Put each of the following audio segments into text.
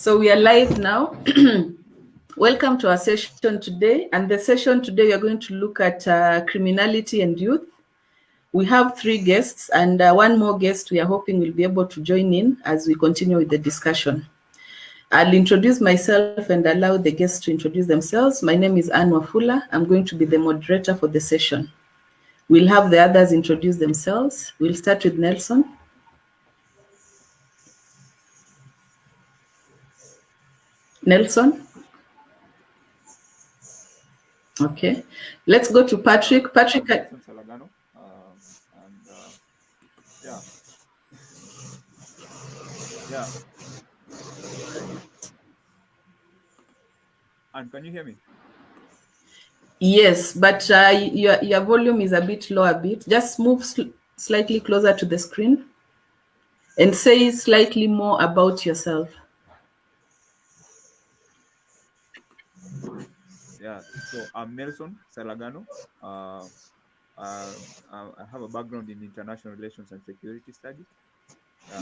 So we are live now. Welcome to our session today. And the session today, we are going to look at criminality and youth. We have 3 guests and one more guest we are hoping will be able to join in as we continue with the discussion. I'll introduce myself and allow the guests to introduce themselves. My name is Anne Wafula. I'm going to be the moderator for the session. We'll have the others introduce themselves. We'll start with Nelson. Nelson? Okay. Let's go to Patrick. Patrick. Yeah. And can you hear me? Yes, but your volume is a bit low a bit. Just move slightly closer to the screen and say slightly more about yourself. Yeah, so I'm Nelson Salagano. I have a background in international relations and security studies. I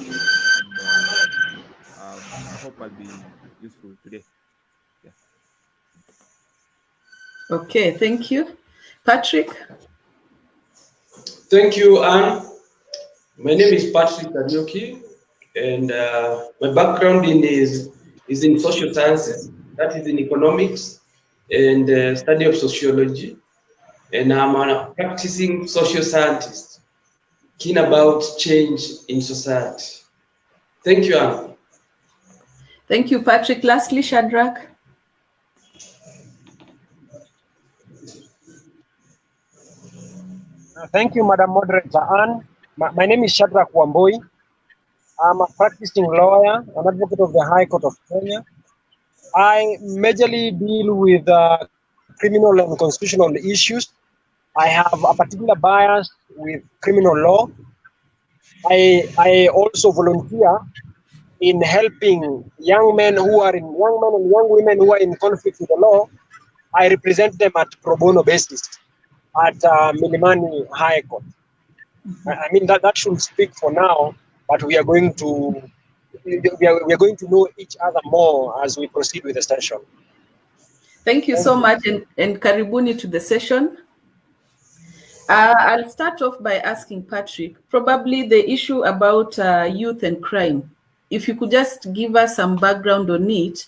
hope I'll be useful today. Yeah. Okay, thank you. Patrick? Thank you, Anne. My name is Patrick Karioki, and my background is in social sciences, that is in economics and study of sociology. And I'm a practicing social scientist, keen about change in society. Thank you, Anne. Thank you, Patrick. Lastly, Shadrach. Thank you, Madam Moderator Anne. My name is Shadrach Wamboi. I'm a practicing lawyer, an advocate of the High Court of Kenya. I majorly deal with criminal and constitutional issues. I have a particular bias with criminal law. I also volunteer in helping young men and young women who are in conflict with the law. I represent them at pro bono basis at Milimani High Court. I mean that should speak for now, but we are going to know each other more as we proceed with the session. Thank you so much, and karibuni to the session. I'll start off by asking Patrick, probably the issue about youth and crime. If you could just give us some background on it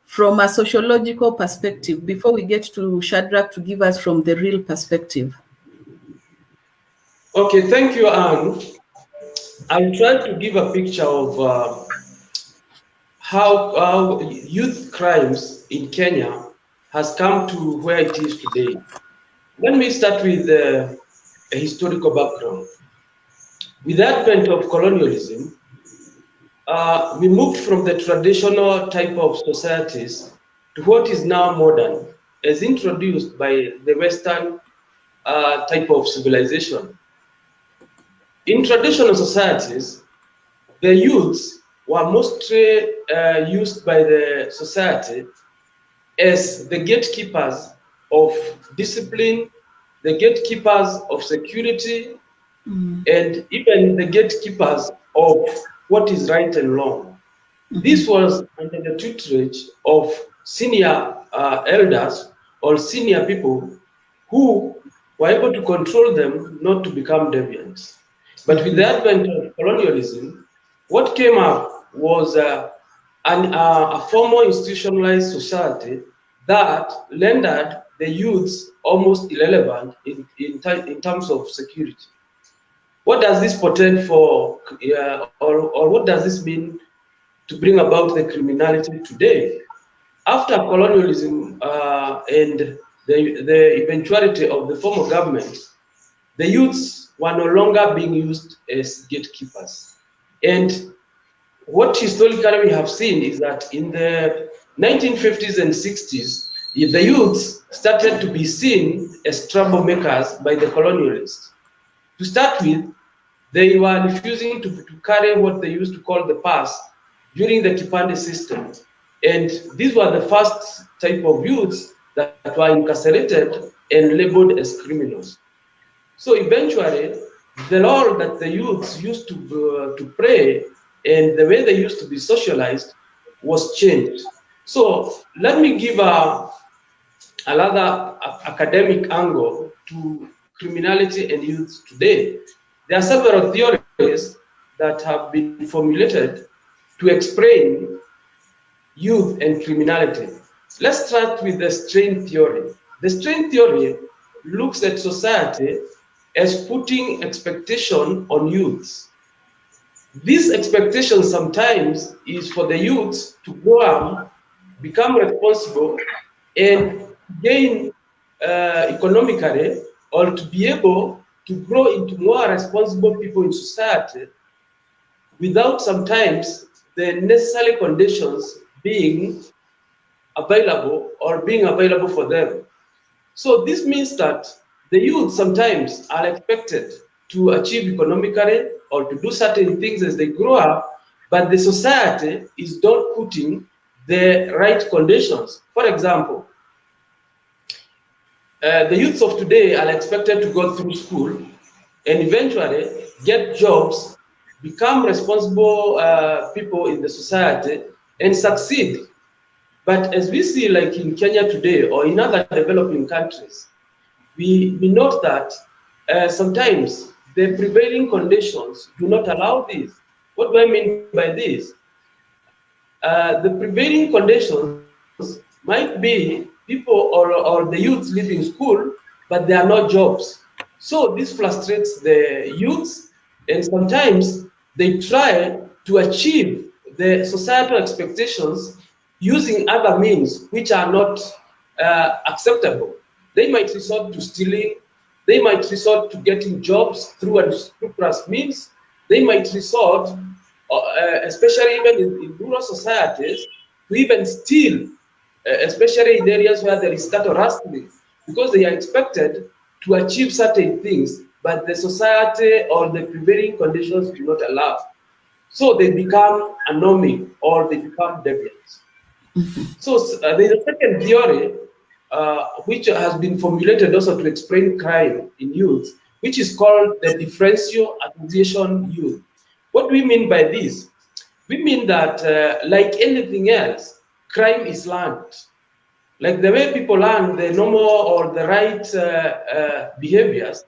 from a sociological perspective before we get to Shadrach to give us from the real perspective. Okay, thank you, Anne. I'll try to give a picture of how youth crimes in Kenya has come to where it is today. Let me start with a historical background. With the advent of colonialism, we moved from the traditional type of societies to what is now modern, as introduced by the Western type of civilization. In traditional societies, the youths were mostly used by the society as the gatekeepers of discipline, the gatekeepers of security, and even the gatekeepers of what is right and wrong. This was under the tutelage of senior elders or senior people who were able to control them not to become deviants. But with the advent of colonialism, what came up was a formal institutionalized society that rendered the youths almost irrelevant in terms of security. What does this portend for, or what does this mean to bring about the criminality today? After colonialism and the eventuality of the former government, the youths were no longer being used as gatekeepers. And what historically we have seen is that in the 1950s and 60s, the youths started to be seen as troublemakers by the colonialists. To start with, they were refusing to carry what they used to call the pass during the Kipande system. And these were the first type of youths that were incarcerated and labeled as criminals. So eventually, the role that the youths used to pray and the way they used to be socialized was changed. So let me give another academic angle to criminality and youth today. There are several theories that have been formulated to explain youth and criminality. Let's start with the strain theory. The strain theory looks at society as putting expectation on youths. This expectation sometimes is for the youth to grow up, become responsible, and gain economically, or to be able to grow into more responsible people in society without sometimes the necessary conditions being available for them. So this means that the youth sometimes are expected to achieve economically or to do certain things as they grow up, but the society is not putting the right conditions. For example, the youths of today are expected to go through school and eventually get jobs, become responsible people in the society, and succeed. But as we see, like in Kenya today or in other developing countries, we note that sometimes the prevailing conditions do not allow this. What do I mean by this? The prevailing conditions might be people or the youth leaving school, but there are no jobs. So this frustrates the youths, and sometimes they try to achieve the societal expectations using other means which are not acceptable. They might resort to stealing. They might resort to getting jobs through unscrupulous means. They might resort, especially even in rural societies, to even steal, especially in areas where there is cattle rustling, because they are expected to achieve certain things, but the society or the prevailing conditions do not allow. So they become anomic or they become deviant. So there's a second theory which has been formulated also to explain crime in youth, which is called the differential acquisition youth. What do we mean by this? We mean that like anything else, crime is learned. Like the way people learn the normal or the right behaviors,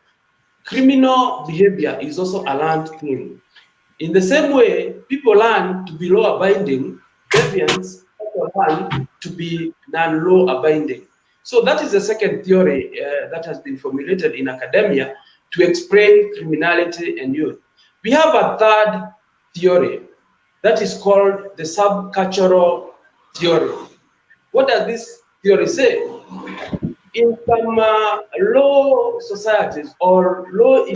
criminal behavior is also a learned thing. In the same way, people learn to be law-abiding, deviants also learn to be non-law-abiding. So that is the second theory that has been formulated in academia to explain criminality and youth. We have a third theory that is called the subcultural theory. What does this theory say? In some low societies or lower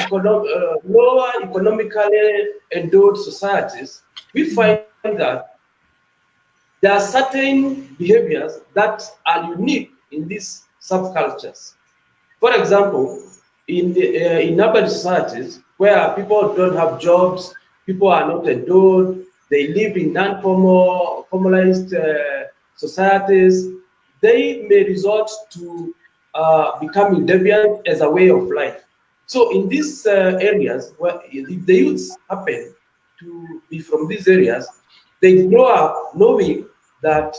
economically endowed societies, we find that there are certain behaviors that are unique in these subcultures. For example, in urban societies where people don't have jobs, people are not endowed, they live in formalized societies, they may resort to becoming deviant as a way of life. So in these areas, where if the youths happen to be from these areas, they grow up knowing that,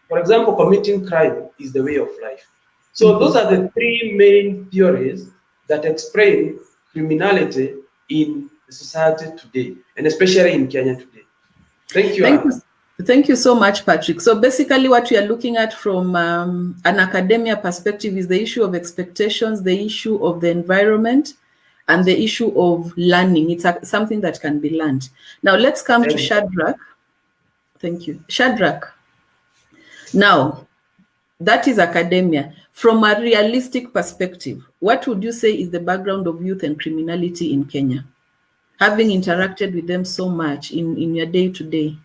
for example, committing crime is the way of life. So those are the three main theories that explain criminality in the society today, and especially in Kenya today. Thank you. Thank you so much, Patrick. So basically what we are looking at from an academia perspective is the issue of expectations, the issue of the environment, and the issue of learning. It's something that can be learned. Now let's come to Shadrach. Thank you. Shadrach. Now, that is academia. From a realistic perspective, what would you say is the background of youth and criminality in Kenya? Having interacted with them so much in your day-to-day.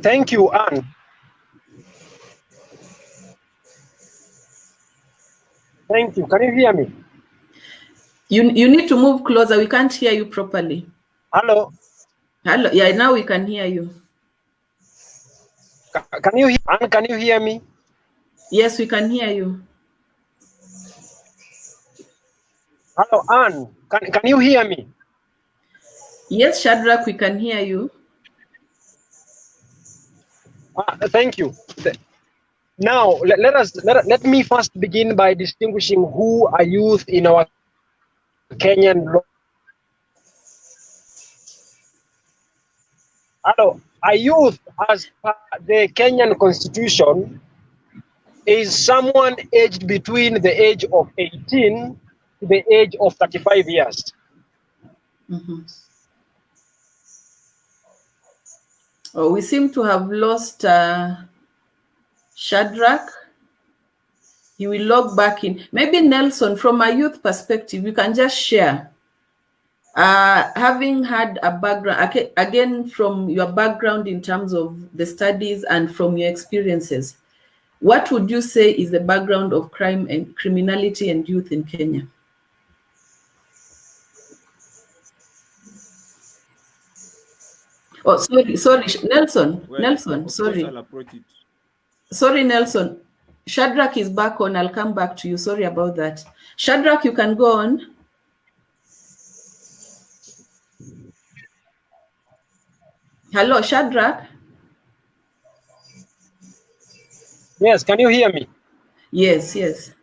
Thank you, Anne. Thank you. Can you hear me? You need to move closer. We can't hear you properly. Hello. Hello. Yeah, now we can hear you. Can you hear, Anne, can you hear me? Yes, we can hear you. Hello, Anne. Can you hear me? Yes, Shadrach, we can hear you. Thank you. Now, let me first begin by distinguishing who are youth in our Kenyan law. Hello, a youth, as per the Kenyan constitution, is someone aged between the age of 18 to the age of 35 years. Mm-hmm. Oh, we seem to have lost Shadrach. He will log back in. Maybe Nelson, from a youth perspective, you can just share. Having had a background, again, from your background in terms of the studies and from your experiences, what would you say is the background of crime and criminality and youth in Kenya? Oh, sorry, Nelson. Well, Nelson, of sorry. course I'll approach it. Sorry, Nelson. Shadrach is back on. I'll come back to you. Sorry about that. Shadrach, you can go on. Hello, Shadrach. Yes, can you hear me? Yes, yes.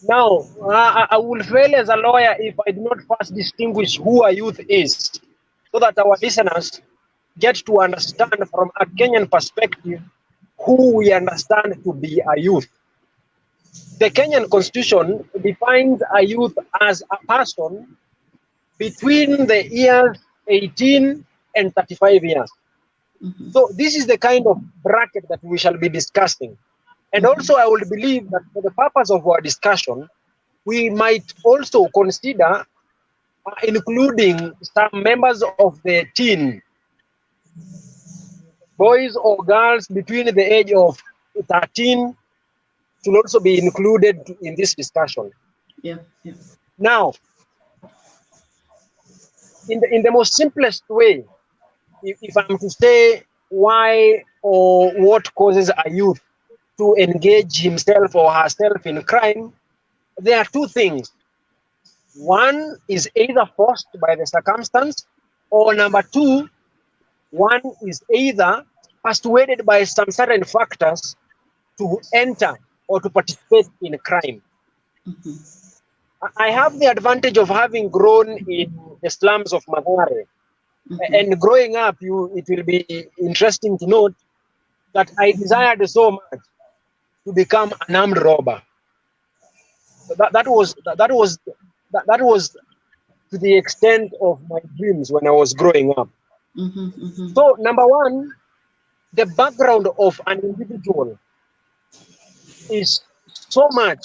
Now, I will fail as a lawyer if I do not first distinguish who a youth is, so that our listeners get to understand from a Kenyan perspective who we understand to be a youth. The Kenyan constitution defines a youth as a person between the years 18 and 35 years. Mm-hmm. So this is the kind of bracket that we shall be discussing. And also I would believe that for the purpose of our discussion, we might also consider including some members of the teen, boys or girls between the age of 13 should also be included in this discussion. Yeah, yeah. Now, in the most simplest way, if I'm to say why or what causes a youth to engage himself or herself in crime, there are two things. One is either forced by the circumstance, or number two, one is either persuaded by some certain factors to enter or to participate in crime. Mm-hmm. I have the advantage of having grown in the slums of Mathare. Mm-hmm. And growing up, it will be interesting to note that I desired so much to become an armed robber. That was to the extent of my dreams when I was growing up. Mm-hmm. Mm-hmm. So, number one, the background of an individual is so much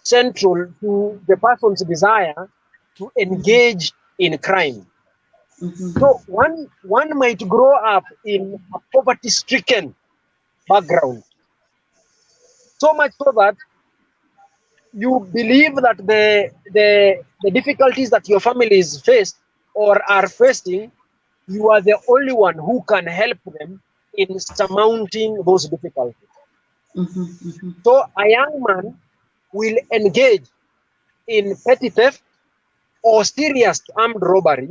central to the person's desire to engage in crime. Mm-hmm. So one might grow up in a poverty-stricken background, so much so that you believe that the difficulties that your families face or are facing, you are the only one who can help them in surmounting those difficulties. Mm-hmm. Mm-hmm. So a young man will engage in petty theft or serious armed robbery,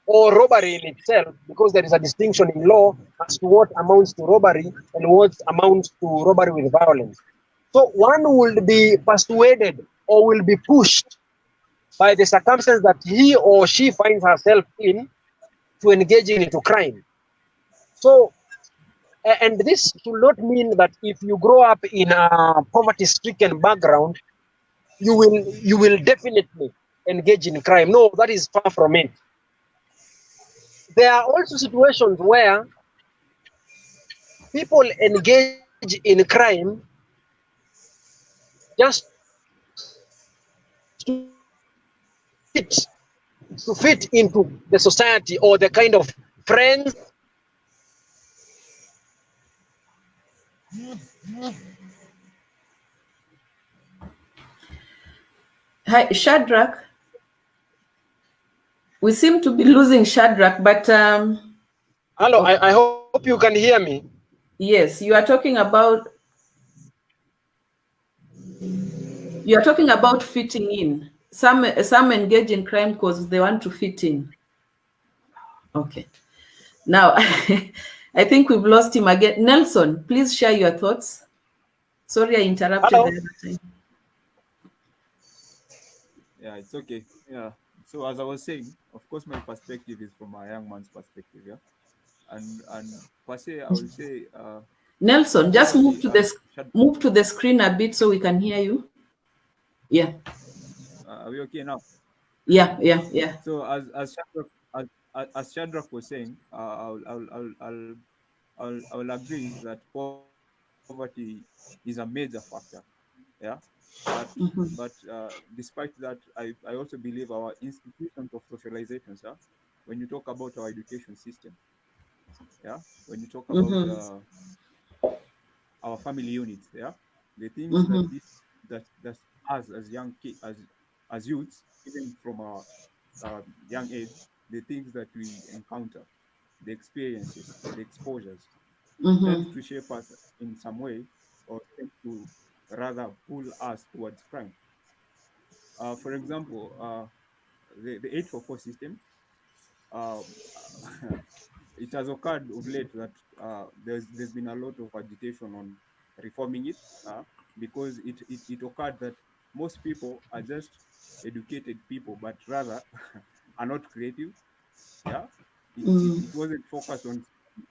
or robbery in itself, because there is a distinction in law as to what amounts to robbery and what amounts to robbery with violence. So one will be persuaded or will be pushed by the circumstances that he or she finds herself in to engage into crime. So, and this should not mean that if you grow up in a poverty-stricken background, you will definitely engage in crime. No, that is far from it. There are also situations where people engage in crime just to fit into the society or the kind of friends. Hi, Shadrach. We seem to be losing Shadrach, but Hello, I hope you can hear me. Yes, you are talking about fitting in. Some engage in crime because they want to fit in. Okay. Now, I think we've lost him again. Nelson, please share your thoughts. Sorry, I interrupted Hello. the other time. Yeah, it's okay. Yeah. So as I was saying, of course, my perspective is from a young man's perspective. Yeah, and per se, I will say Nelson, just poverty as move to the screen a bit so we can hear you. Yeah. are we okay now? Yeah. So as Shadrach was saying, I'll agree that poverty is a major factor. Yeah, but despite that, I also believe our institutions of socializations. Yeah, when you talk about our education system. Yeah, when you talk about our family units. Yeah, the things that us as young kids as youths, even from our young age, the things that we encounter, the experiences, the exposures, tend to shape us in some way, or tend to rather pull us towards crime. For example, the 844 system, um, it has occurred of late that there's been a lot of agitation on reforming it, because it occurred that most people are just educated people, but rather are not creative. Yeah, it wasn't focused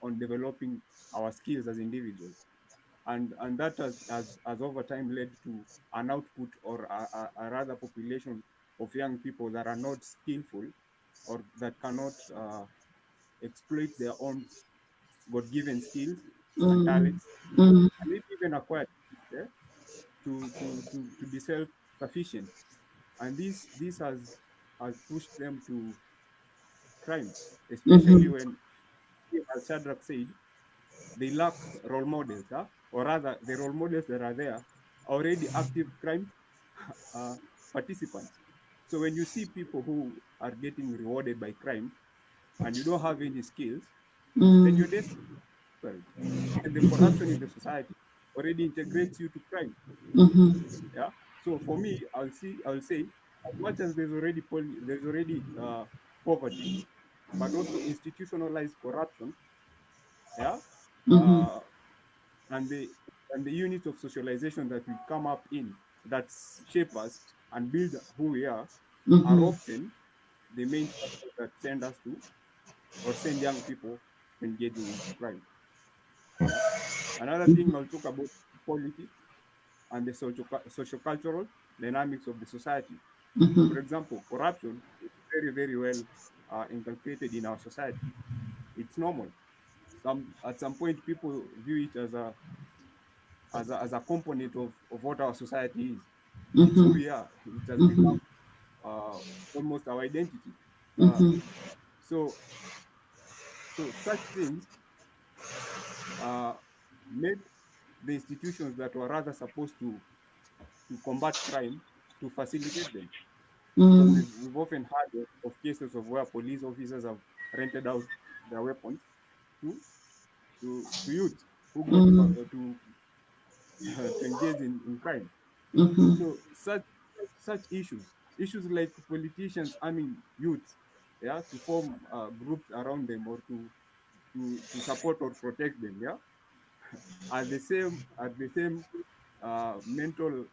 on developing our skills as individuals, and that has over time led to an output, or a rather population of young people that are not skillful, or that cannot exploit their own god-given skills and talents, and maybe even acquired, yeah, to be self-sufficient. And this has pushed them to crime, especially when, as Shadrach said, they lack role models, huh? Or rather, the role models that are there are already active crime uh, participants. So when you see people who are getting rewarded by crime and you don't have any skills, then you're desperate. And the corruption in the society already integrates you to crime. Yeah. So for me, I'll say, as much as there's already poverty, but also institutionalized corruption. Yeah. Uh, and the unit of socialization that we come up in, that shape us and build who we are often the main factors that send us to, or send young people engaging into crime. Yeah. Another thing I'll talk about is politics and the social-cultural dynamics of the society. For example, corruption is very, very well inculcated in our society. It's normal. At some point, people view it as a component of what our society is. It's who we are. It has become uh, almost our identity. Uh, so such things uh, make the institutions that were rather supposed to combat crime to facilitate them, because we've often heard of cases of where police officers have rented out their weapons to to youth who go to engage in crime. So such issues like politicians arming youth, yeah, to form groups around them, or to support or protect them, yeah, are the same mental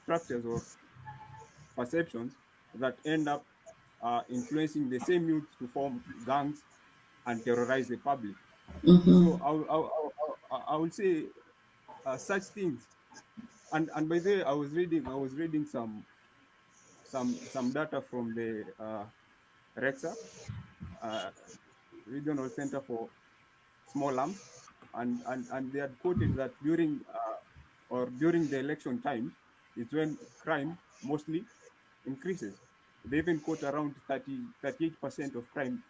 structures or perceptions that end up influencing the same youth to form gangs and terrorize the public. So I will say such things. And by the way, I was reading some data from the REXA, uh, Regional Center for Small Arms, and they had quoted that during the election times is when crime mostly increases. They even quote around 38% of crime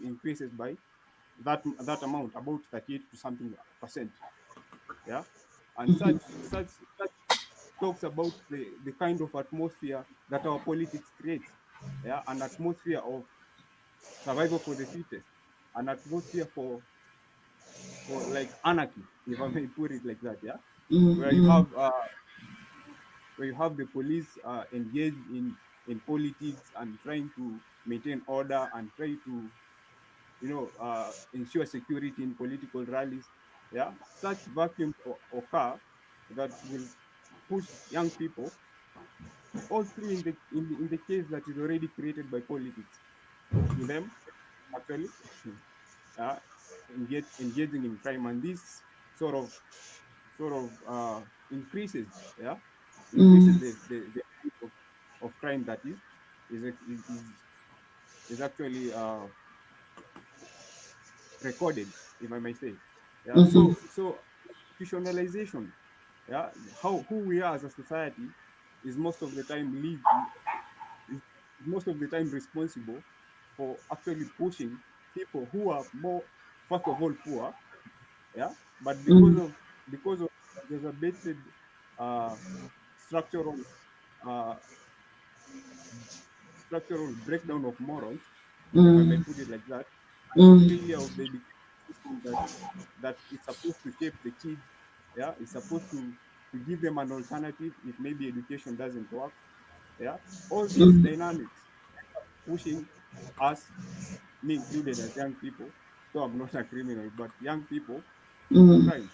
increases by that amount, about 38 to something percent. Yeah, and such talks about the kind of atmosphere that our politics creates. Yeah, an atmosphere of survival for the fittest, an atmosphere for like anarchy, if I may put it like that, yeah, where you have the police engaged in politics and trying to maintain order and try to ensure security in political rallies. Yeah, such vacuums occur that will push young people all through in the case that is already created by politics to them actually uh, engaging in crime, and this sort of increases increases the rate of crime that is actually recorded, if I may say. Yeah. So institutionalization, yeah, who we are as a society is most of the time is most of the time responsible for actually pushing people who are more, first of all, poor, yeah, but because of exacerbated uh, structural uh, structural breakdown of morals, if I may put it like that, and failure of the education system that is supposed to shape the kids, yeah, is supposed to give them an alternative if maybe education doesn't work, yeah. All these dynamics pushing us, me included as young people, so I'm not a criminal, but young people into crime.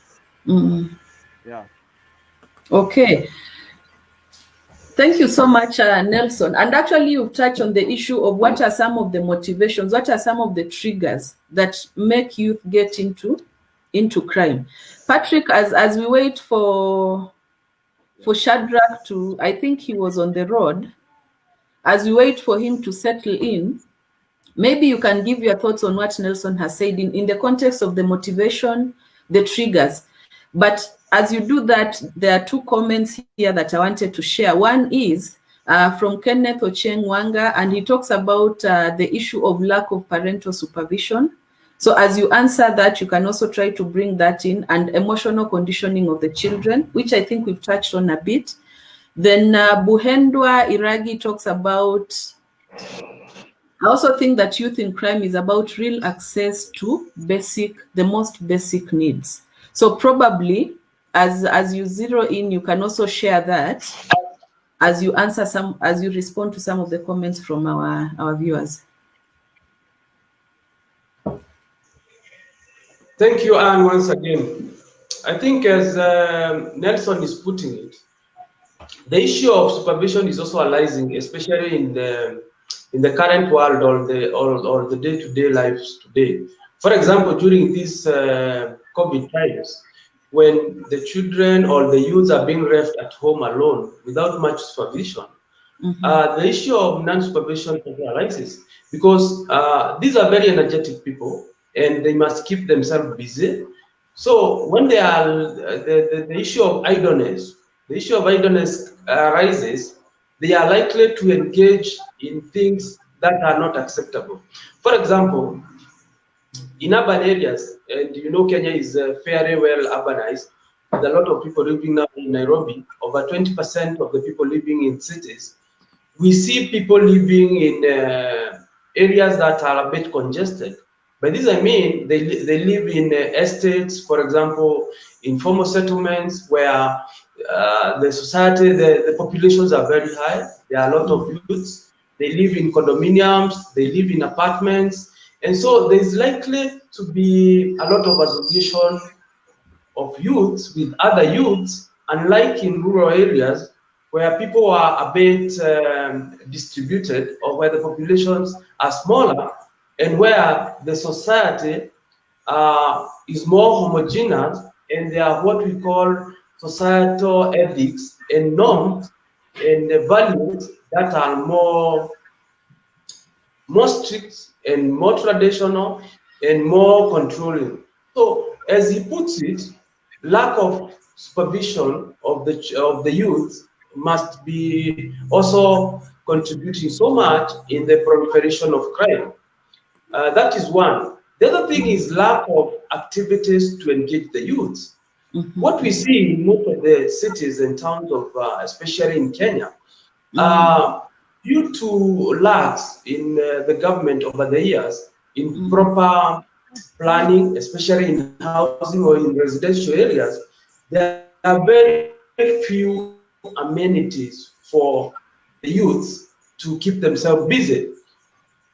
Yeah. Okay. Thank you so much, Nelson. And actually, you've touched on the issue of what are some of the motivations, what are some of the triggers that make youth get into crime. Patrick, as we wait for Shadrach to, I think he was on the road, as we wait for him to settle in, maybe you can give your thoughts on what Nelson has said in the context of the motivation, the triggers. But as you do that, there are two comments here that I wanted to share. One is from Kenneth Ocheng Wanga, and he talks about the issue of lack of parental supervision. So as you answer that, you can also try to bring that in, and emotional conditioning of the children, which I think we've touched on a bit. Then Buhendwa Iragi talks about, I also think that youth in crime is about real access to the most basic needs. So probably as you zero in, you can also share that as you respond to some of the comments from our viewers. Thank you, Anne, once again. I think as Nelson is putting it, the issue of supervision is also arising, especially in the current world or the day-to-day lives today. For example, during these COVID times, when the children or the youths are being left at home alone without much supervision, the issue of non-supervision arises because these are very energetic people and they must keep themselves busy. So when they are the issue of idleness, arises, they are likely to engage in things that are not acceptable. For example, in urban areas, and you know Kenya is fairly well urbanized, with a lot of people living now in Nairobi, over 20% of the people living in cities. We see people living in areas that are a bit congested. By this I mean they live in estates, for example, informal settlements where the society, the populations are very high. There are a lot of youths. They live in condominiums, they live in apartments, and so there's likely to be a lot of association of youths with other youths, unlike in rural areas where people are a bit distributed, or where the populations are smaller, and where the society is more homogeneous, and there are what we call societal ethics and norms and values that are more strict and more traditional and more controlling. So, as he puts it, lack of supervision of the youth must be also contributing so much in the proliferation of crime. That is one. The other thing is lack of activities to engage the youth. What we see in most of the cities and towns of, especially in Kenya, due to lacks in the government over the years in proper planning, especially in housing or in residential areas, there are very few amenities for the youths to keep themselves busy.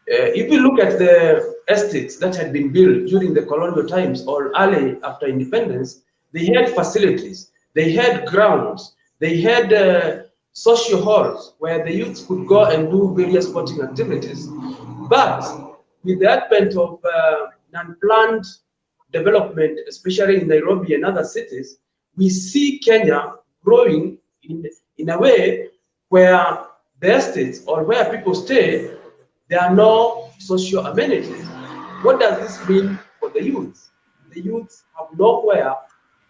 If you look at the estates that had been built during the colonial times or early after independence, they had facilities, they had grounds, they had social halls where the youths could go and do various sporting activities. But with the advent of non-planned development, especially in Nairobi and other cities, we see Kenya growing in a way where the estates or where people stay, there are no social amenities. What does this mean for the youth? The youth have nowhere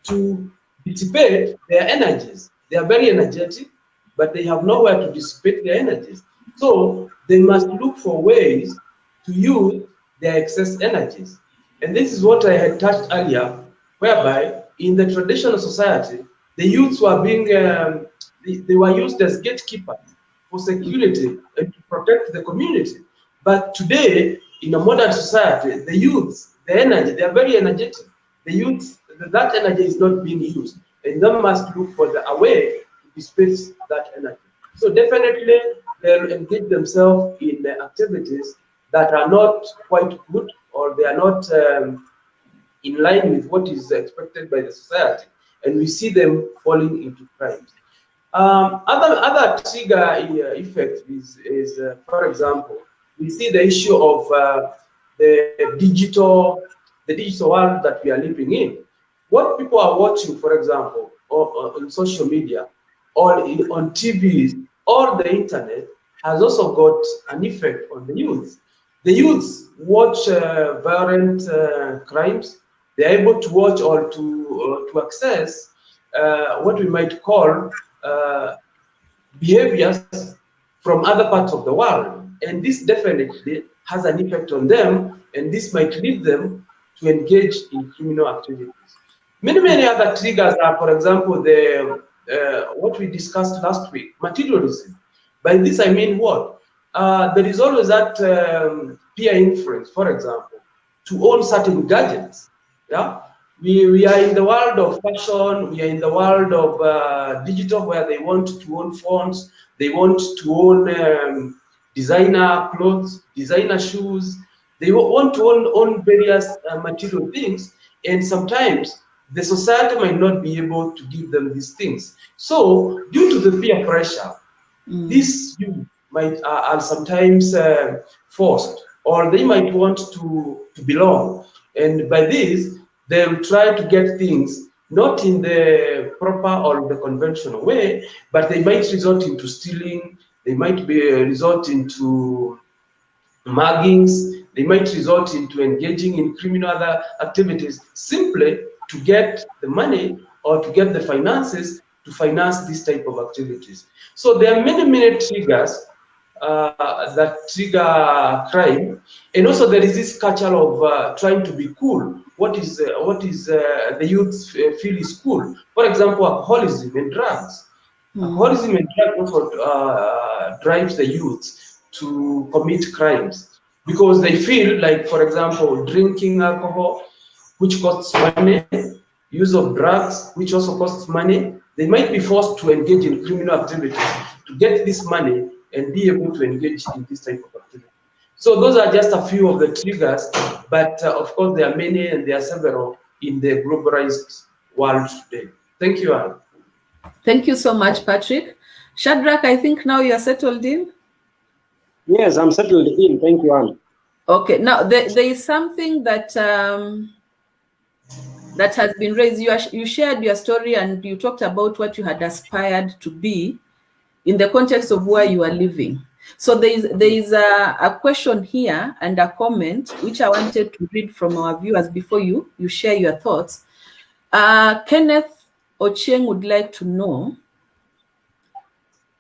to dissipate their energies. They are very energetic, but they have nowhere to dissipate their energies. So they must look for ways to use their excess energies. And this is what I had touched earlier, whereby in the traditional society, the youths were being, they were used as gatekeepers for security and to protect the community. But today, in a modern society, the youths, the energy, they are very energetic. The youths, that energy is not being used. And they must look for a way to dissipate that energy. So definitely, they'll engage themselves in activities that are not quite good, or they are not in line with what is expected by the society. And we see them falling into crimes. Other trigger effect is for example, we see the issue of the digital world that we are living in. What people are watching, for example, on social media, or on TVs, or the internet, has also got an effect on the youth. The youths watch violent crimes. They are able to watch or to access what we might call behaviors from other parts of the world. And this definitely has an effect on them, and this might lead them to engage in criminal activities. Many other triggers are, for example, what we discussed last week, materialism. By this I mean what? There is always that peer influence, for example, to own certain gadgets. Yeah, we are in the world of fashion. We are in the world of digital, where they want to own phones. They want to own designer clothes, designer shoes. They want to own various material things, and sometimes the society might not be able to give them these things. So, due to the peer pressure, these youth are sometimes forced, or they might want to belong. And by this, they will try to get things not in the proper or the conventional way, but they might resort into stealing. They might be resorting to muggings. They might resort into engaging in criminal other activities simply to get the money or to get the finances to finance this type of activities. So there are many triggers that trigger crime, and also there is this culture of trying to be cool. What is the youth feel is cool? For example, alcoholism and drugs. Alcoholism and drugs also drives the youth to commit crimes, because they feel like, for example, drinking alcohol, which costs money, use of drugs, which also costs money. They might be forced to engage in criminal activities to get this money and be able to engage in this type of activity. So those are just a few of the triggers, but of course there are many, and there are several in the globalized world today. Thank you, Anne. Thank you so much, Patrick. Shadrach, I think now you're settled in? Yes, I'm settled in. Thank you, Anne. Okay, now there is something that that has been raised. You shared your story, and you talked about what you had aspired to be in the context of where you are living. So there is a question here and a comment which I wanted to read from our viewers before you share your thoughts. Kenneth Ochieng would like to know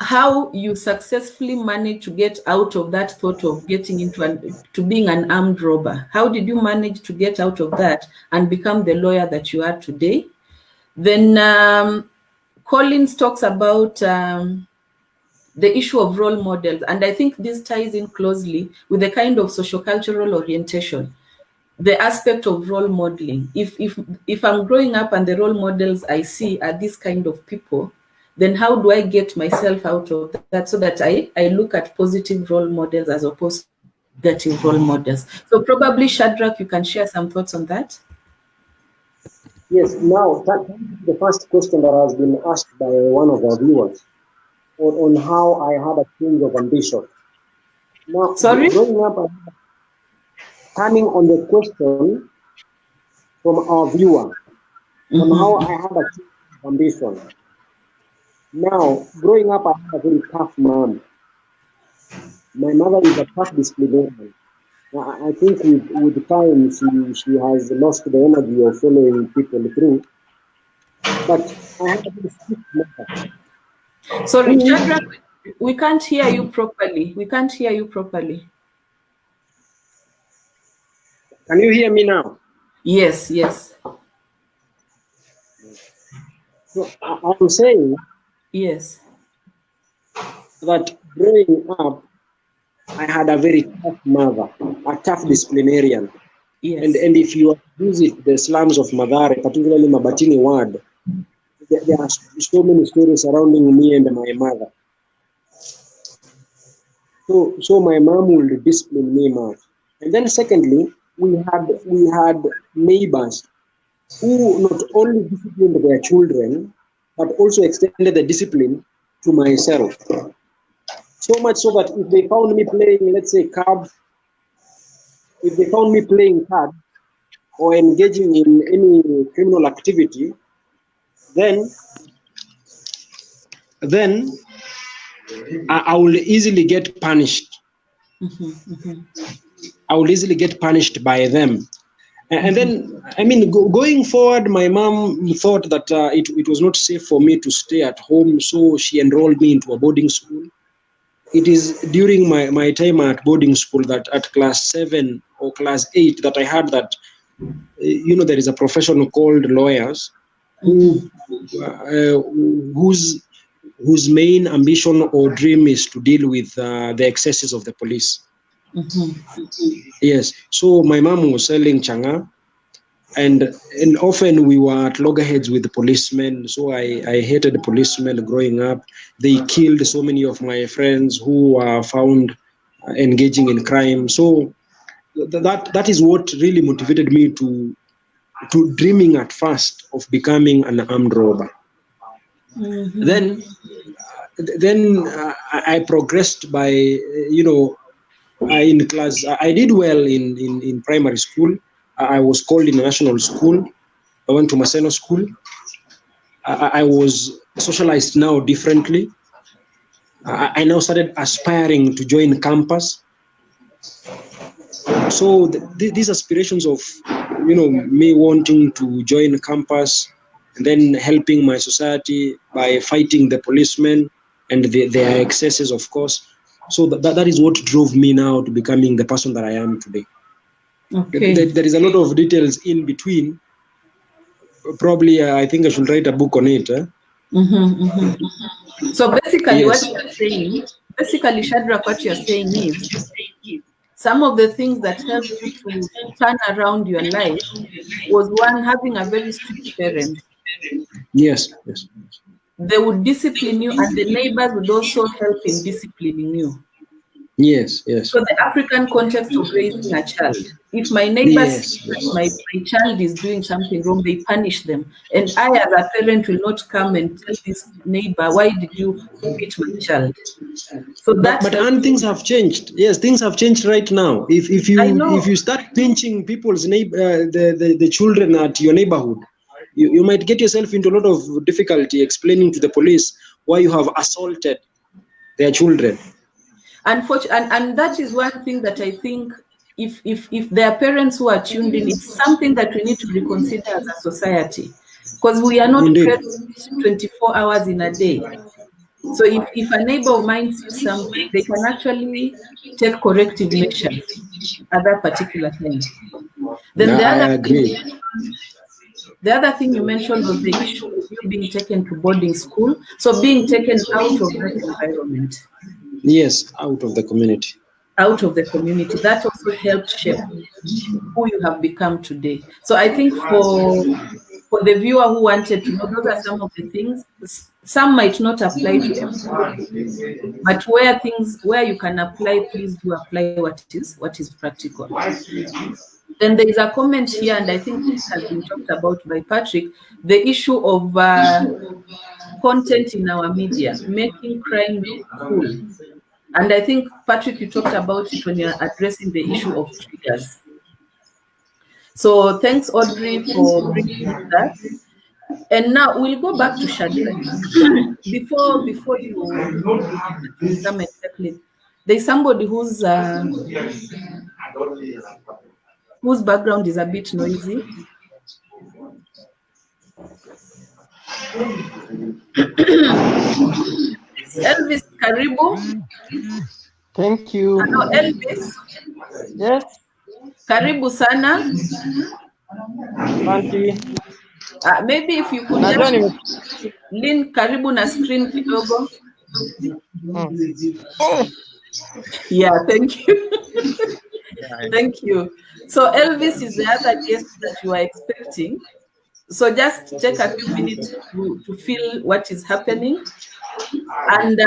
how you successfully managed to get out of that thought of getting into being an armed robber. How did you manage to get out of that and become the lawyer that you are today? Then Collins talks about the issue of role models. And I think this ties in closely with the kind of sociocultural orientation, the aspect of role modeling. If I'm growing up and the role models I see are this kind of people, then how do I get myself out of that so that I look at positive role models as opposed to negative role models? So probably Shadrach, you can share some thoughts on that. Yes, now the first question that has been asked by one of our viewers on how I had a change of ambition. Now, Sorry? growing up, turning on the question from our viewer on how I had a change of ambition. Now, growing up, I had a very tough mom. My mother is a tough disciplinarian. I think with time, she has lost the energy of following people through. But I had a very strict mother. Sorry, Shadrach, we can't hear you properly. We can't hear you properly. Can you hear me now? Yes, yes. So I'm saying Yes. that growing up, I had a very tough mother, a tough disciplinarian. Yes. And if you visit the slums of Mathare, particularly Mabatini ward, there are so many stories surrounding me and my mother. So my mom will discipline me much. And then secondly, we had neighbors who not only disciplined their children, but also extended the discipline to myself. So much so that if they found me playing, let's say, cards, if they found me playing cards or engaging in any criminal activity, then I will easily get punished. I will easily get punished by them. And then, I mean, going forward, my mom thought that it was not safe for me to stay at home, so she enrolled me into a boarding school. It is during my time at boarding school that at class 7 or class 8 that I heard that, there is a profession called lawyers whose main ambition or dream is to deal with the excesses of the police. Yes, so my mom was selling changa, and often we were at loggerheads with the policemen. So I hated the policemen growing up. They killed so many of my friends who were found engaging in crime. So that is what really motivated me to dreaming at first of becoming an armed robber. Then I progressed by, in class. I did well in primary school. I was called in a national school. I went to Maseno school. I was socialized now differently. I now started aspiring to join campus. So these aspirations of, me wanting to join campus and then helping my society by fighting the policemen and their excesses, of course. So that is what drove me now to becoming the person that I am today. Okay. There is a lot of details in between. Probably, I think I should write a book on it. So basically, Yes. what you're saying, Shadrach, what you're saying is some of the things that helped you to turn around your life was one, having a very strict parent. Yes. They would discipline you, and the neighbors would also help in disciplining you. Yes. So the African context of raising a child, if my neighbor sees that my child is doing something wrong, they punish them. And I, as a parent, will not come and tell this neighbor, why did you beat my child? So But things have changed. Yes, things have changed right now. If you start pinching people's the children at your neighborhood, you might get yourself into a lot of difficulty explaining to the police why you have assaulted their children. Unfortunately, and that is one thing that I think if there are parents who are tuned in, it's something that we need to reconsider as a society, because we are not present 24 hours in a day. So if a neighbor of mine sees something, they can actually take corrective measures at that particular time. Then the other thing you mentioned was the issue of you being taken to boarding school. So being taken out of that environment. Yes, out of the community. Out of the community. That also helped shape who you have become today. So I think for the viewer who wanted to know, those are some of the things. Some might not apply to everybody, but where you can apply, please do apply what is practical. Then there is a comment here, and I think this has been talked about by Patrick, the issue of content in our media, making crime look cool. And I think, Patrick, you talked about it when you're addressing the issue of triggers. So thanks, Audrey, for bringing that. And now we'll go back to Shadrach. before you come and tackle it, there's somebody whose background is a bit noisy. Elvis, karibu. Thank you. Hello, Elvis. Yes. Karibu sana. Maybe if you could just lean karibu na screen kidogo. Yeah, thank you. Thank you. So Elvis is the other guest that you are expecting. So just take a few minutes to feel what is happening. And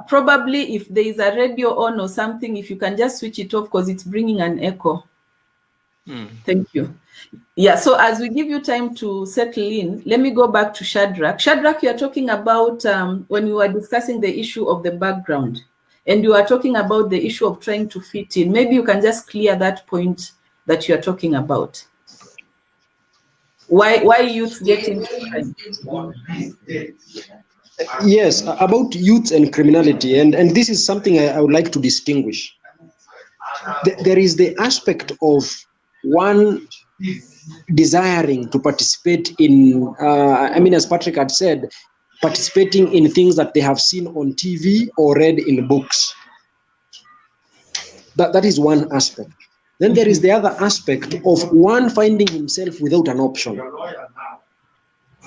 probably if there is a radio on or something, if you can just switch it off because it's bringing an echo. Thank you. Yeah, so as we give you time to settle in, let me go back to Shadrach. Shadrach, you are talking about when we were discussing the issue of the background, and you are talking about the issue of trying to fit in. Maybe you can just clear that point that you are talking about. Why youth get into crime? Yes, about youth and criminality, and this is something I would like to distinguish. There is the aspect of one desiring to participate in, as Patrick had said, participating in things that they have seen on TV or read in books. That is one aspect. Then there is the other aspect of one finding himself without an option.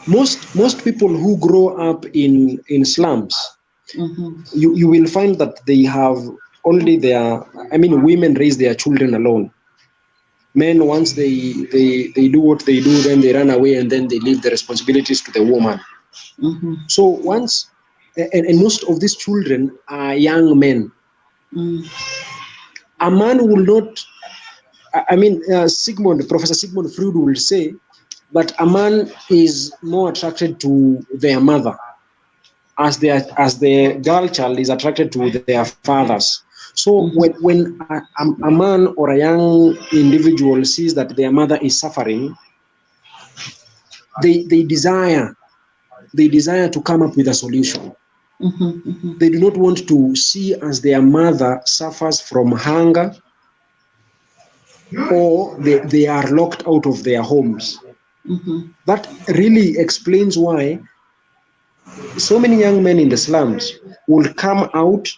Most people who grow up in slums, you will find that they have only women raise their children alone. Men, once they do what they do, then they run away and then they leave the responsibilities to the woman. So once, and most of these children are young men. A man will not, Professor Sigmund Freud will say that a man is more attracted to their mother as the girl child is attracted to their fathers. So when a man or a young individual sees that their mother is suffering, they desire to come up with a solution. They do not want to see as their mother suffers from hunger or they are locked out of their homes. That really explains why so many young men in the slums will come out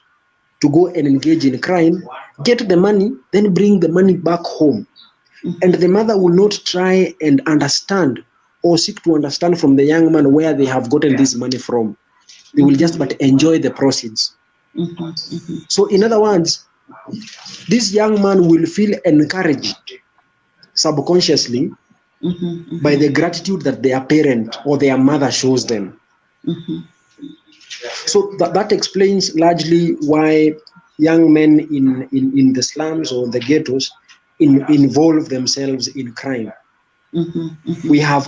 to go and engage in crime, get the money, then bring the money back home. And the mother will not try and understand or seek to understand from the young man where they have gotten this money from. They will just but enjoy the proceeds. So in other words, this young man will feel encouraged subconsciously by the gratitude that their parent or their mother shows them. So that explains largely why young men in the slums or the ghettos involve themselves in crime. We have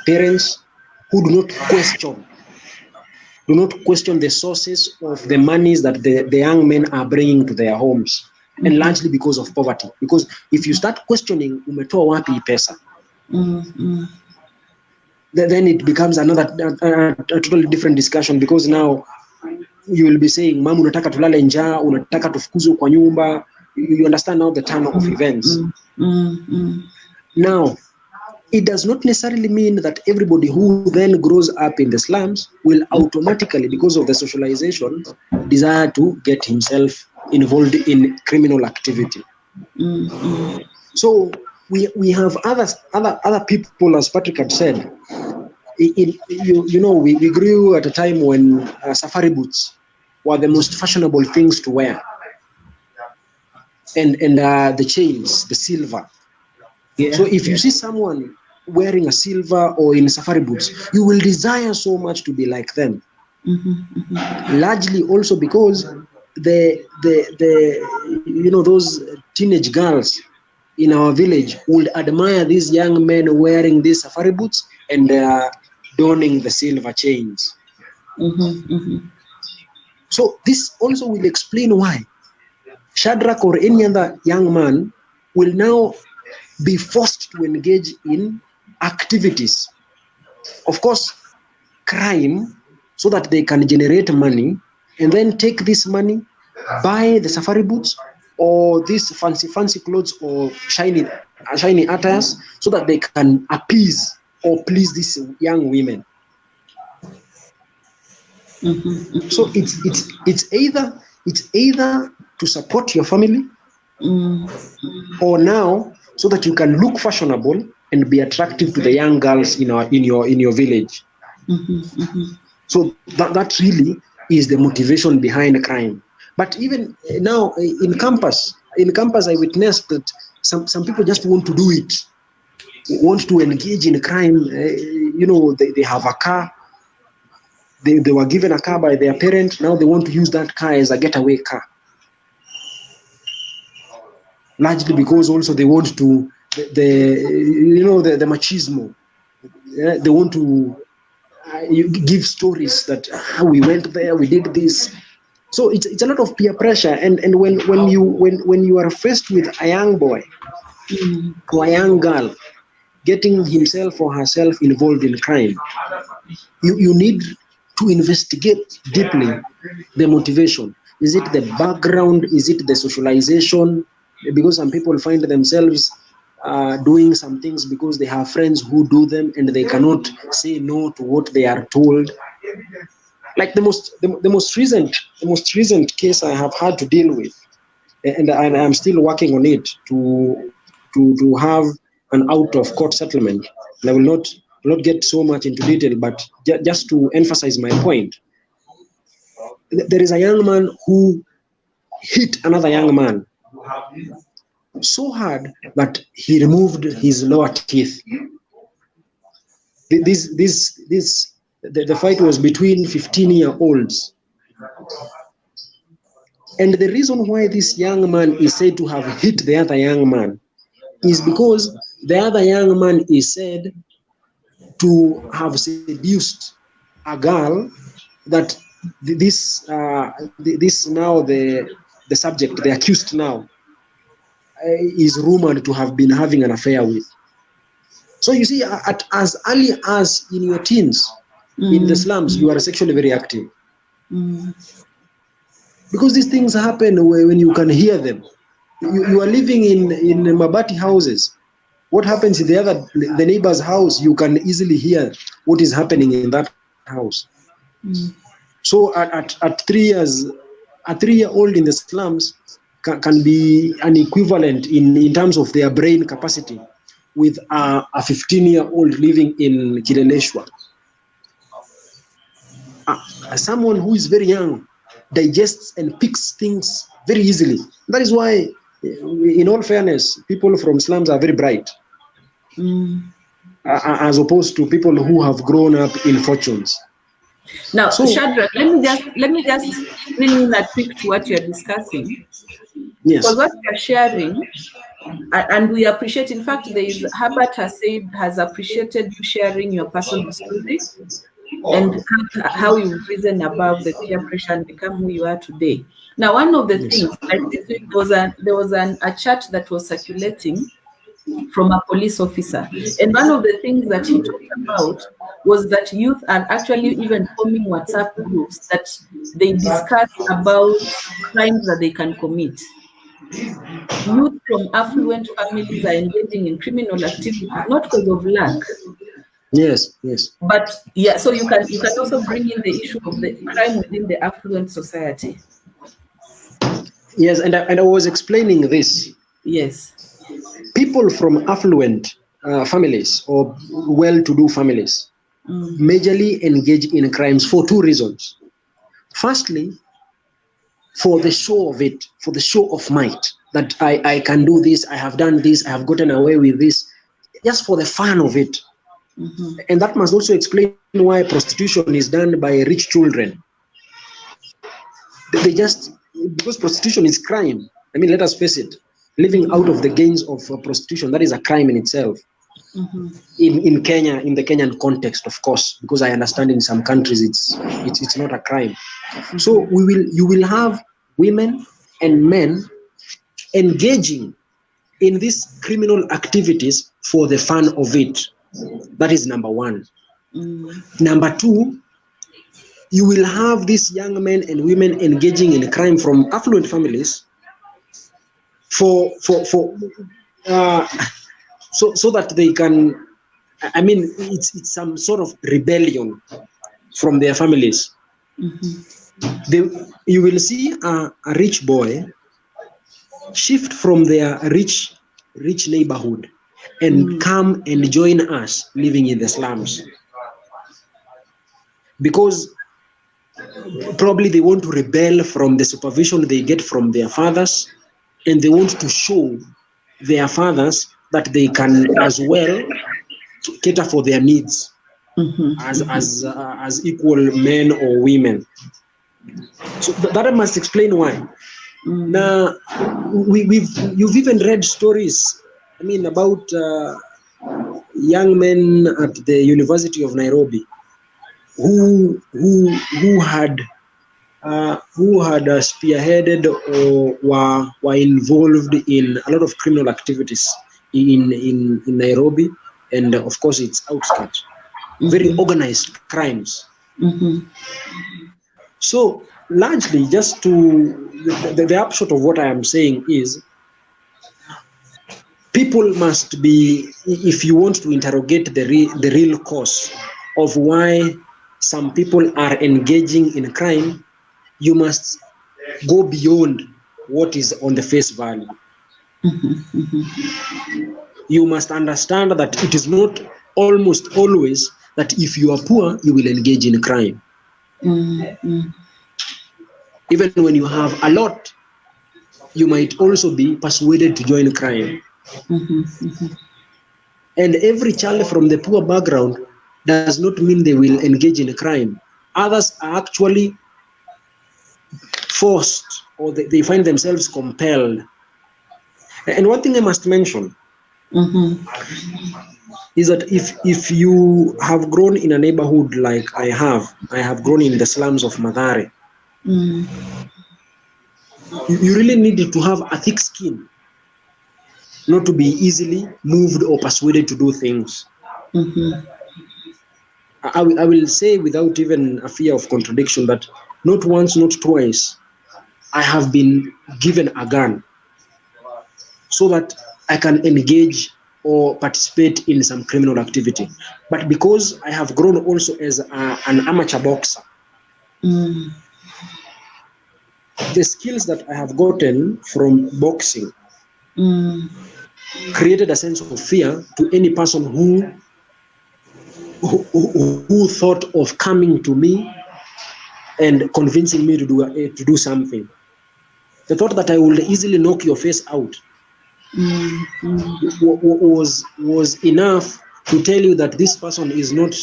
parents who do not question the sources of the monies that the young men are bringing to their homes, and largely because of poverty. Because if you start questioning umetoa wapi pesa, then it becomes a totally different discussion, because now you will be saying, mama, unataka tulale njaa, unataka tufukuzwe kwa nyumba. You understand now the turn of events. Now, it does not necessarily mean that everybody who then grows up in the slums will automatically, because of the socialization, desire to get himself involved in criminal activity. So we have other people, as Patrick had said. We grew at a time when safari boots were the most fashionable things to wear. And the chains, the silver. Yeah. So if you see someone wearing a silver or in safari boots, you will desire so much to be like them. Largely also because the those teenage girls in our village would admire these young men wearing these safari boots and donning the silver chains. So this also will explain why Shadrach or any other young man will now be forced to engage in activities, of course, crime, so that they can generate money and then take this money, buy the safari boots or these fancy clothes or shiny attires, so that they can appease or please these young women. So it's either to support your family, or now so that you can look fashionable and be attractive to the young girls in your village. So that really is the motivation behind crime. But even now in campus I witnessed that some people just want to do it, want to engage in crime. They have a car. They were given a car by their parent. Now they want to use that car as a getaway car. Largely because also they want to the machismo. Yeah, they want to give stories that we went there, we did this. So it's a lot of peer pressure, and when you are faced with a young boy or a young girl getting himself or herself involved in crime, you need to investigate deeply the motivation. Is it the background? Is it the socialization? Because some people find themselves doing some things because they have friends who do them and they cannot say no to what they are told. Like the most recent case I have had to deal with, and I'm still working on it to have an out of court settlement. And I will not get so much into detail, but just to emphasize my point. There is a young man who hit another young man so hard that he removed his lower teeth. The fight was between 15-year-olds. And the reason why this young man is said to have hit the other young man is because the other young man is said to have seduced a girl that this now the subject, the accused now, is rumored to have been having an affair with. So you see, as early as in your teens, in the slums, you are sexually very active. Because these things happen when you can hear them. You are living in Mabati houses. What happens in the neighbor's house, you can easily hear what is happening in that house. So at 3 years, a 3-year-old in the slums can be an equivalent in terms of their brain capacity with a 15-year-old living in Kileleshwa. Someone who is very young digests and picks things very easily. That is why, in all fairness, people from slums are very bright, as opposed to people who have grown up in fortunes. Now, so, Shadrach, let me just bring in that quick to what you're discussing. Yes. Because what you're sharing, and we appreciate, in fact, Herbert has appreciated you sharing your personal story and how you've risen above the peer pressure and become who you are today. Now, one of the things, like this week, there was a chat that was circulating from a police officer. And one of the things that he talked about was that youth are actually even forming WhatsApp groups that they discuss about crimes that they can commit. Youth from affluent families are engaging in criminal activity, not because of luck. Yes. But yeah, so you can also bring in the issue of the crime within the affluent society. Yes, and I was explaining this. Yes. People from affluent families or well-to-do families majorly engage in crimes for two reasons. Firstly, for the show of it, for the show of might, that I can do this, I have done this, I have gotten away with this, just for the fun of it. And that must also explain why prostitution is done by rich children. They just, because prostitution is crime. I mean, let us face it. Living out of the gains of prostitution, that is a crime in itself. In Kenya, in the Kenyan context, of course, because I understand in some countries it's not a crime. So you will have women and men engaging in these criminal activities for the fun of it. That is number one. Number two, you will have these young men and women engaging in crime from affluent families so that they can, I mean, it's some sort of rebellion from their families. You will see a rich boy shift from their rich neighborhood and come and join us living in the slums, because probably they want to rebel from the supervision they get from their fathers, and they want to show their fathers that they can as well cater for their needs as equal men or women. So that must explain why. Now, you've even read stories, I mean, about young men at the University of Nairobi who had spearheaded or were involved in a lot of criminal activities in Nairobi, and of course its outskirts, very organized crimes. So largely, just to the upshot of what I am saying is, people must be, if you want to interrogate the real cause of why some people are engaging in crime, you must go beyond what is on the face value. You must understand that it is not almost always that if you are poor, you will engage in crime. Even when you have a lot, you might also be persuaded to join crime. And every child from the poor background does not mean they will engage in crime. Others are actually forced, or they find themselves compelled. And one thing I must mention is that if you have grown in a neighborhood like I have grown in the slums of Mathare, you really need to have a thick skin, not to be easily moved or persuaded to do things. I will say without even a fear of contradiction that not once, not twice, I have been given a gun so that I can engage or participate in some criminal activity. But because I have grown also as an amateur boxer, the skills that I have gotten from boxing created a sense of fear to any person who thought of coming to me and convincing me to do something. The thought that I would easily knock your face out was enough to tell you that this person is not,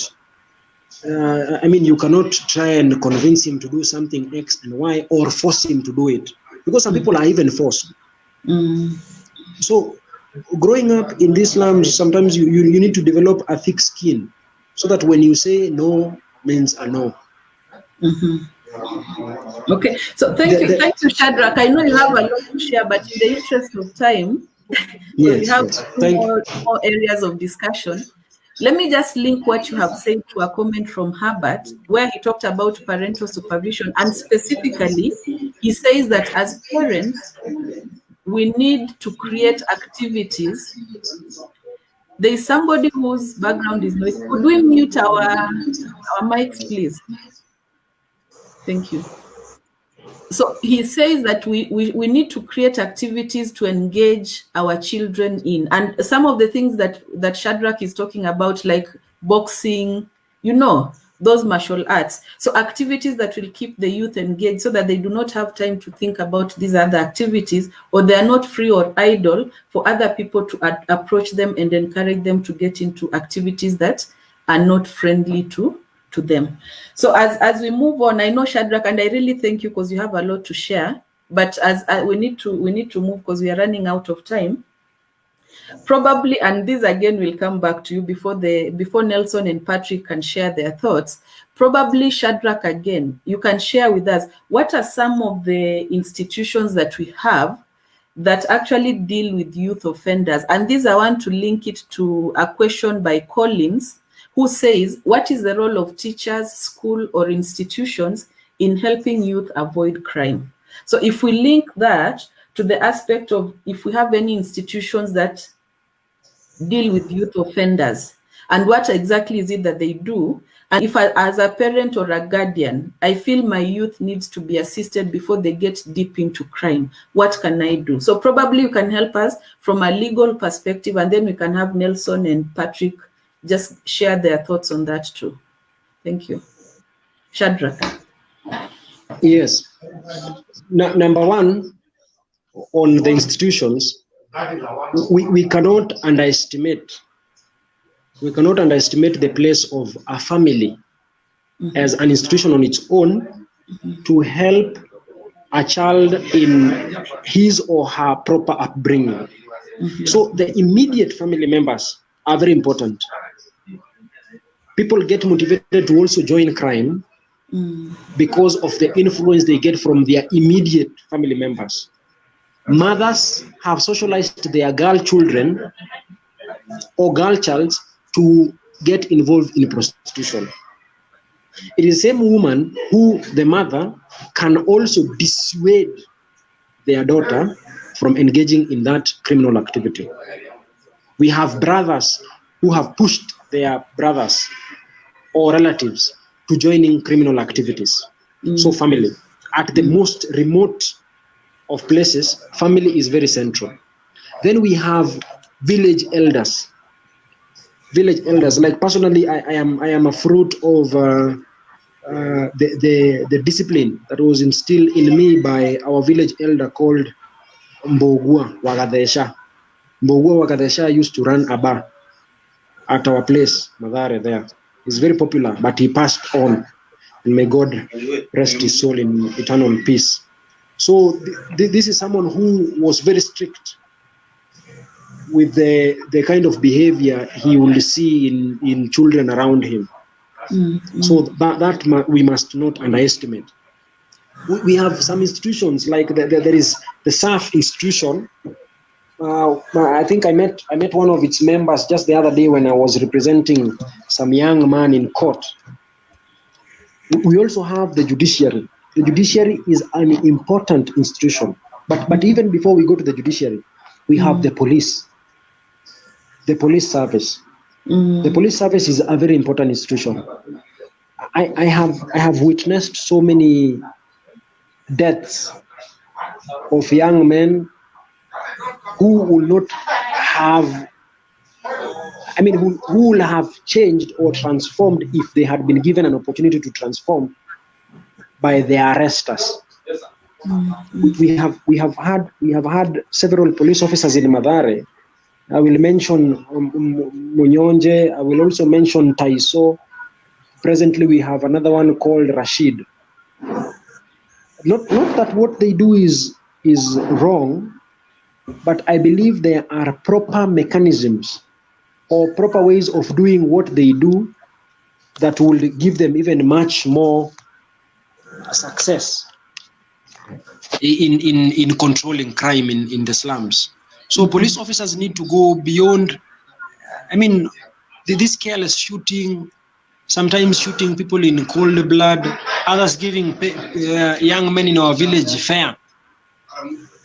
I mean, you cannot try and convince him to do something X and Y or force him to do it, because some people are even forced. So growing up in these slums, sometimes you need to develop a thick skin so that when you say no means a no. Okay, so thank you, Shadrach. I know you have a lot to share, but in the interest of time, we have more areas of discussion. Let me just link what you have said to a comment from Herbert, where he talked about parental supervision, and specifically, he says that as parents, we need to create activities. There is somebody whose background is noisy. Could we mute our mics, please? Thank you. So he says that we need to create activities to engage our children in. And some of the things that Shadrach is talking about, like boxing, you know, those martial arts. So activities that will keep the youth engaged so that they do not have time to think about these other activities, or they are not free or idle for other people to approach them and encourage them to get into activities that are not friendly to them. So as we move on, I know Shadrach, and I really thank you because you have a lot to share, but as we need to move because we are running out of time. Probably, and this again will come back to you before Nelson and Patrick can share their thoughts. Probably Shadrach, again, you can share with us what are some of the institutions that we have that actually deal with youth offenders. And this, I want to link it to a question by Collins, who says, what is the role of teachers, school, or institutions in helping youth avoid crime? So if we link that to the aspect of if we have any institutions that deal with youth offenders, and what exactly is it that they do, and if I, as a parent or a guardian, I feel my youth needs to be assisted before they get deep into crime, what can I do? So probably you can help us from a legal perspective, and then we can have Nelson and Patrick just share their thoughts on that too. Thank you. Shadrach. Yes. Number one, on the institutions, we cannot underestimate the place of a family as an institution on its own to help a child in his or her proper upbringing. So the immediate family members are very important. People get motivated to also join crime because of the influence they get from their immediate family members. Mothers have socialized their girl children or girl child to get involved in prostitution. It is the same woman who the mother can also dissuade their daughter from engaging in that criminal activity. We have brothers who have pushed their brothers or relatives to joining criminal activities. So family, at the most remote of places, family is very central. Then we have village elders. Village elders, like personally, I am a fruit of the discipline that was instilled in me by our village elder called Mbogua Wagadesha. Mbogua Wagadesha used to run a bar at our place, Madare there. He's very popular, but he passed on. And may God rest his soul in eternal peace. So this is someone who was very strict with the kind of behavior he will see in children around him. So that we must not underestimate. We have some institutions like there is the SAF institution. I think I met one of its members just the other day when I was representing some young man in court. We also have the judiciary. The judiciary is an important institution. But even before we go to the judiciary, we have the police. The police service. The police service is a very important institution. I have witnessed so many deaths of young men who will not have, who will have changed or transformed if they had been given an opportunity to transform by their arresters. We have had several police officers in Madare. I will mention Munyonje. I will also mention Taiso. Presently, we have another one called Rashid. Not that what they do is wrong, but I believe there are proper mechanisms or proper ways of doing what they do that will give them even much more success in controlling crime in the slums. So police officers need to go beyond, this careless shooting, sometimes shooting people in cold blood, others giving young men in our village fare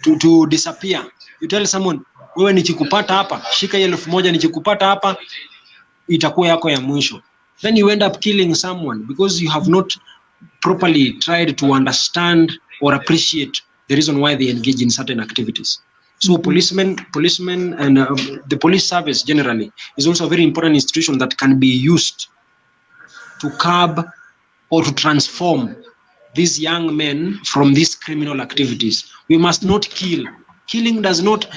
to disappear. You tell someone, wewe nikikupata hapa, shika 1,000 nikikupata hapa, itakuwa yako ya mwisho. Then you end up killing someone because you have not properly tried to understand or appreciate the reason why they engage in certain activities. So policemen and the police service generally is also a very important institution that can be used to curb or to transform these young men from these criminal activities. We must not kill. Killing does not,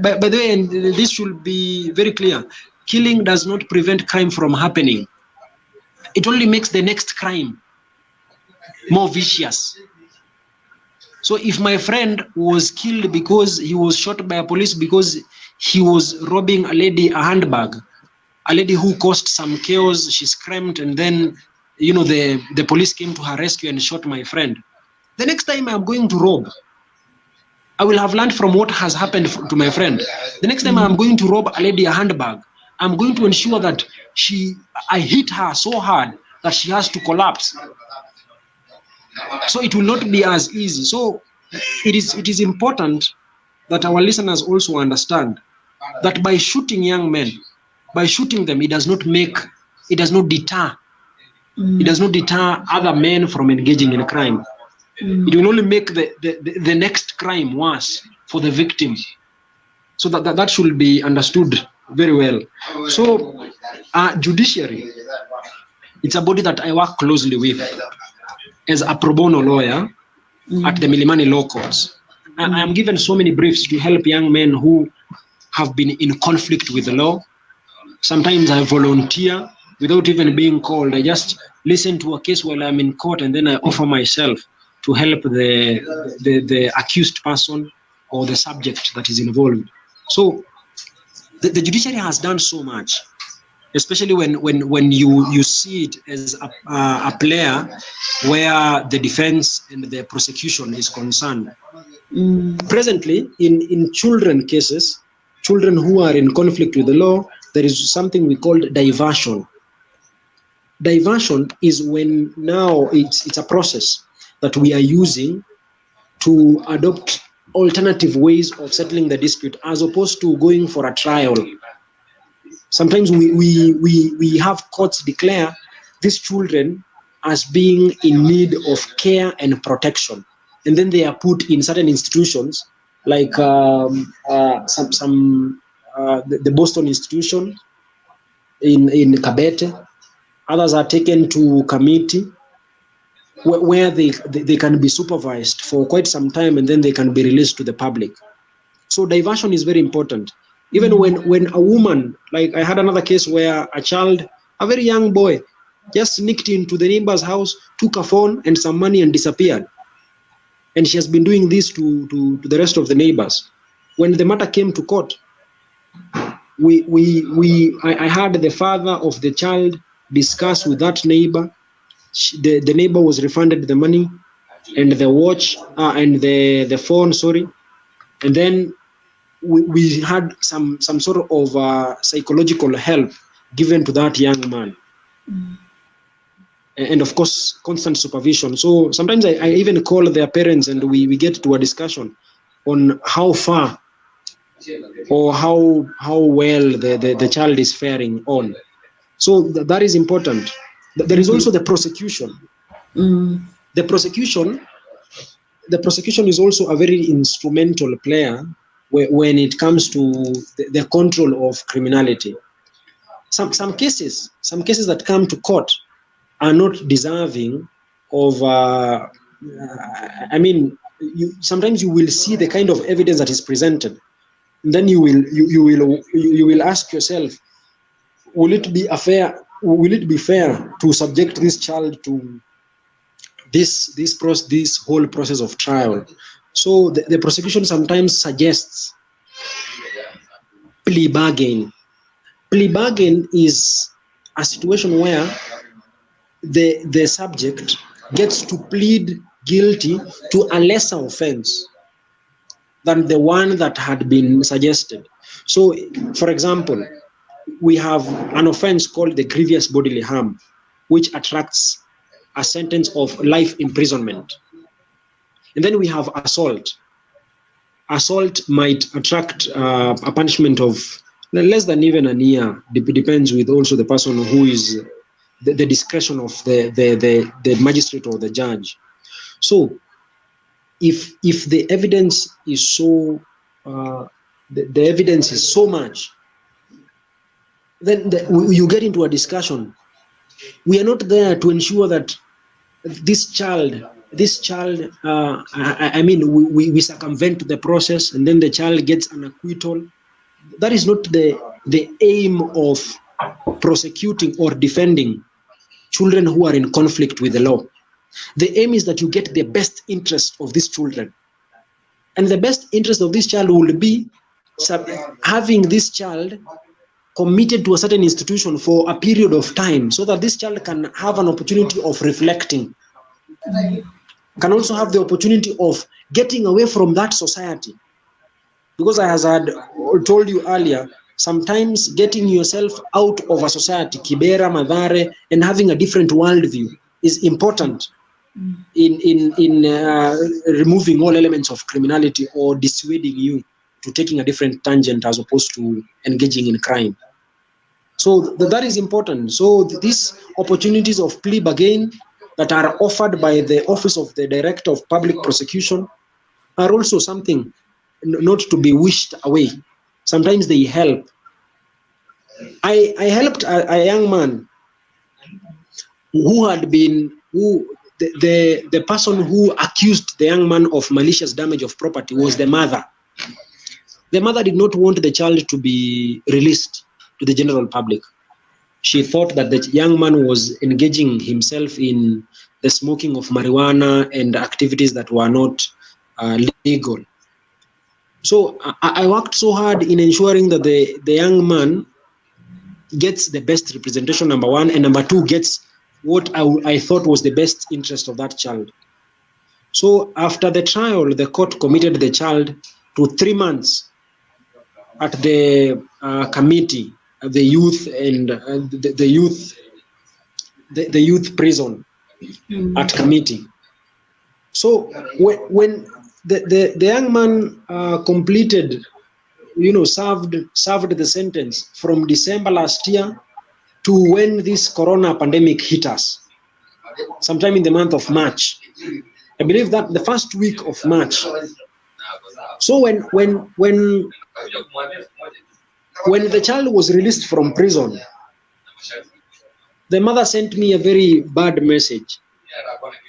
by the way, and this should be very clear, killing does not prevent crime from happening. It only makes the next crime more vicious. So if my friend was killed because he was shot by a police because he was robbing a lady a handbag, a lady who caused some chaos, she screamed, and then, you know, the police came to her rescue and shot my friend. The next time I'm going to rob, I will have learned from what has happened to my friend. The next time I'm going to rob a lady a handbag, I'm going to ensure that I hit her so hard that she has to collapse. So it will not be as easy. So it is important that our listeners also understand that by shooting young men, by shooting them, it does not deter other men from engaging in crime. It will only make the next crime worse for the victim. So that should be understood very well. So Judiciary, it's a body that I work closely with as a pro bono lawyer at the Milimani Law Courts. I am given so many briefs to help young men who have been in conflict with the law. Sometimes I volunteer without even being called. I just listen to a case while I'm in court, and then I offer myself to help the accused person or the subject that is involved. So the Judiciary has done so much, especially when you see it as a player where the defense and the prosecution is concerned. Presently, in children cases, children who are in conflict with the law, there is something we call diversion. Diversion is when now it's a process that we are using to adopt alternative ways of settling the dispute as opposed to going for a trial. Sometimes we have courts declare these children as being in need of care and protection, and then they are put in certain institutions like the Boston institution in Kabete. Others are taken to committee where they can be supervised for quite some time, and then they can be released to the public. So diversion is very important. Even when a woman, like I had another case where a child, a very young boy, just sneaked into the neighbor's house, took a phone and some money and disappeared. And she has been doing this to the rest of the neighbors. When the matter came to court, I had the father of the child discuss with that neighbor. The neighbor was refunded the money and the watch and the phone, and then we had some sort of psychological help given to that young man, and of course constant supervision. So sometimes I even call their parents and we get to a discussion on how far or how well the child is faring on. So that is important. There is also the prosecution. The prosecution is also a very instrumental player when it comes to the control of criminality. Some cases that come to court are not deserving of. Sometimes you will see the kind of evidence that is presented, and then you will ask yourself, will it be fair to subject this child to this whole process of trial? So the prosecution sometimes suggests plea bargain. Plea bargain is a situation where the subject gets to plead guilty to a lesser offense than the one that had been suggested. So, for example, we have an offense called the grievous bodily harm, which attracts a sentence of life imprisonment. And then we have assault. Assault might attract a punishment of less than even a year. Depends with also the person who is the discretion of the magistrate or the judge. So if the evidence is so the evidence is so much, then you get into a discussion We are not there to ensure that this child, I mean, we circumvent the process and then the child gets an acquittal. That is not the aim of prosecuting or defending children who are in conflict with the law. The aim is that you get the best interest of these children. And the best interest of this child will be having this child committed to a certain institution for a period of time so that this child can have an opportunity of reflecting, can also have the opportunity of getting away from that society. Because as I had told you earlier, sometimes getting yourself out of a society, Kibera, Madare, and having a different worldview is important in removing all elements of criminality or dissuading you to taking a different tangent as opposed to engaging in crime. So that is important. So these opportunities of plea bargain that are offered by the Office of the Director of Public Prosecution are also something not to be wished away. Sometimes they help. I helped a young man who had been, the person who accused the young man of malicious damage of property was the mother. The mother did not want the child to be released to the general public. She thought that the young man was engaging himself in the smoking of marijuana and activities that were not legal. So I worked so hard in ensuring that the young man gets the best representation, number one, and number two, gets what I thought was the best interest of that child. So after the trial, the court committed the child to 3 months at the committee, the youth and the youth prison at committee. So when the young man completed, served the sentence from December last year to when this corona pandemic hit us, sometime in the month of March. I believe that the first week of March. So when the child was released from prison, the mother sent me a very bad message.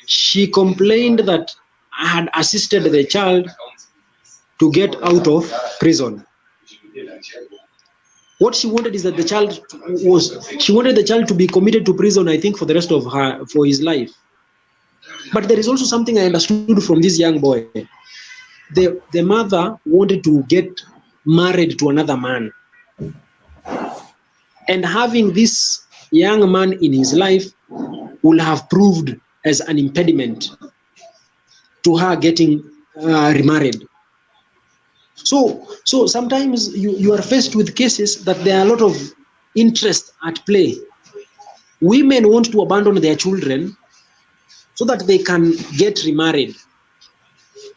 She complained that I had assisted the child to get out of prison. What she wanted is that she wanted the child to be committed to prison, I think, for the rest of for his life. But there is also something I understood from this young boy. The mother wanted to get married to another man. And having this young man in his life will have proved as an impediment to her getting remarried. So sometimes you are faced with cases that there are a lot of interest at play. Women want to abandon their children so that they can get remarried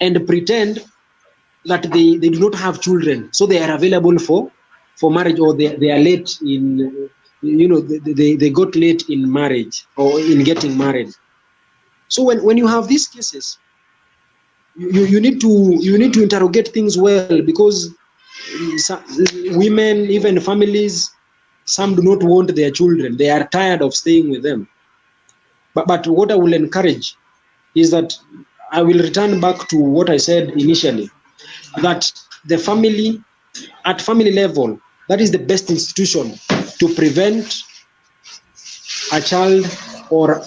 and pretend that they do not have children, so they are available for marriage, or they are late in, they got late in marriage or in getting married. So when you have these cases, you need to interrogate things well, because women, even families, some do not want their children. They are tired of staying with them. But what I will encourage is that I will return back to what I said initially, that the family, at family level, that is the best institution to prevent a child or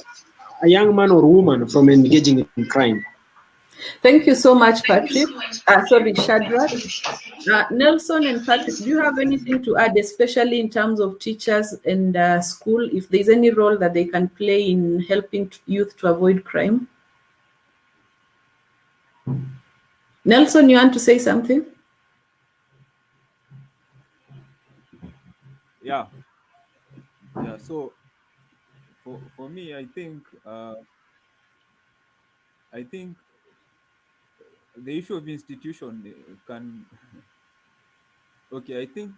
a young man or woman from engaging in crime. Thank you so much, Patrick. Shadrach. Nelson and Patrick, do you have anything to add, especially in terms of teachers and school, if there's any role that they can play in helping youth to avoid crime? Nelson, you want to say something? Yeah. So for me, I think the issue of institution can. Okay, I think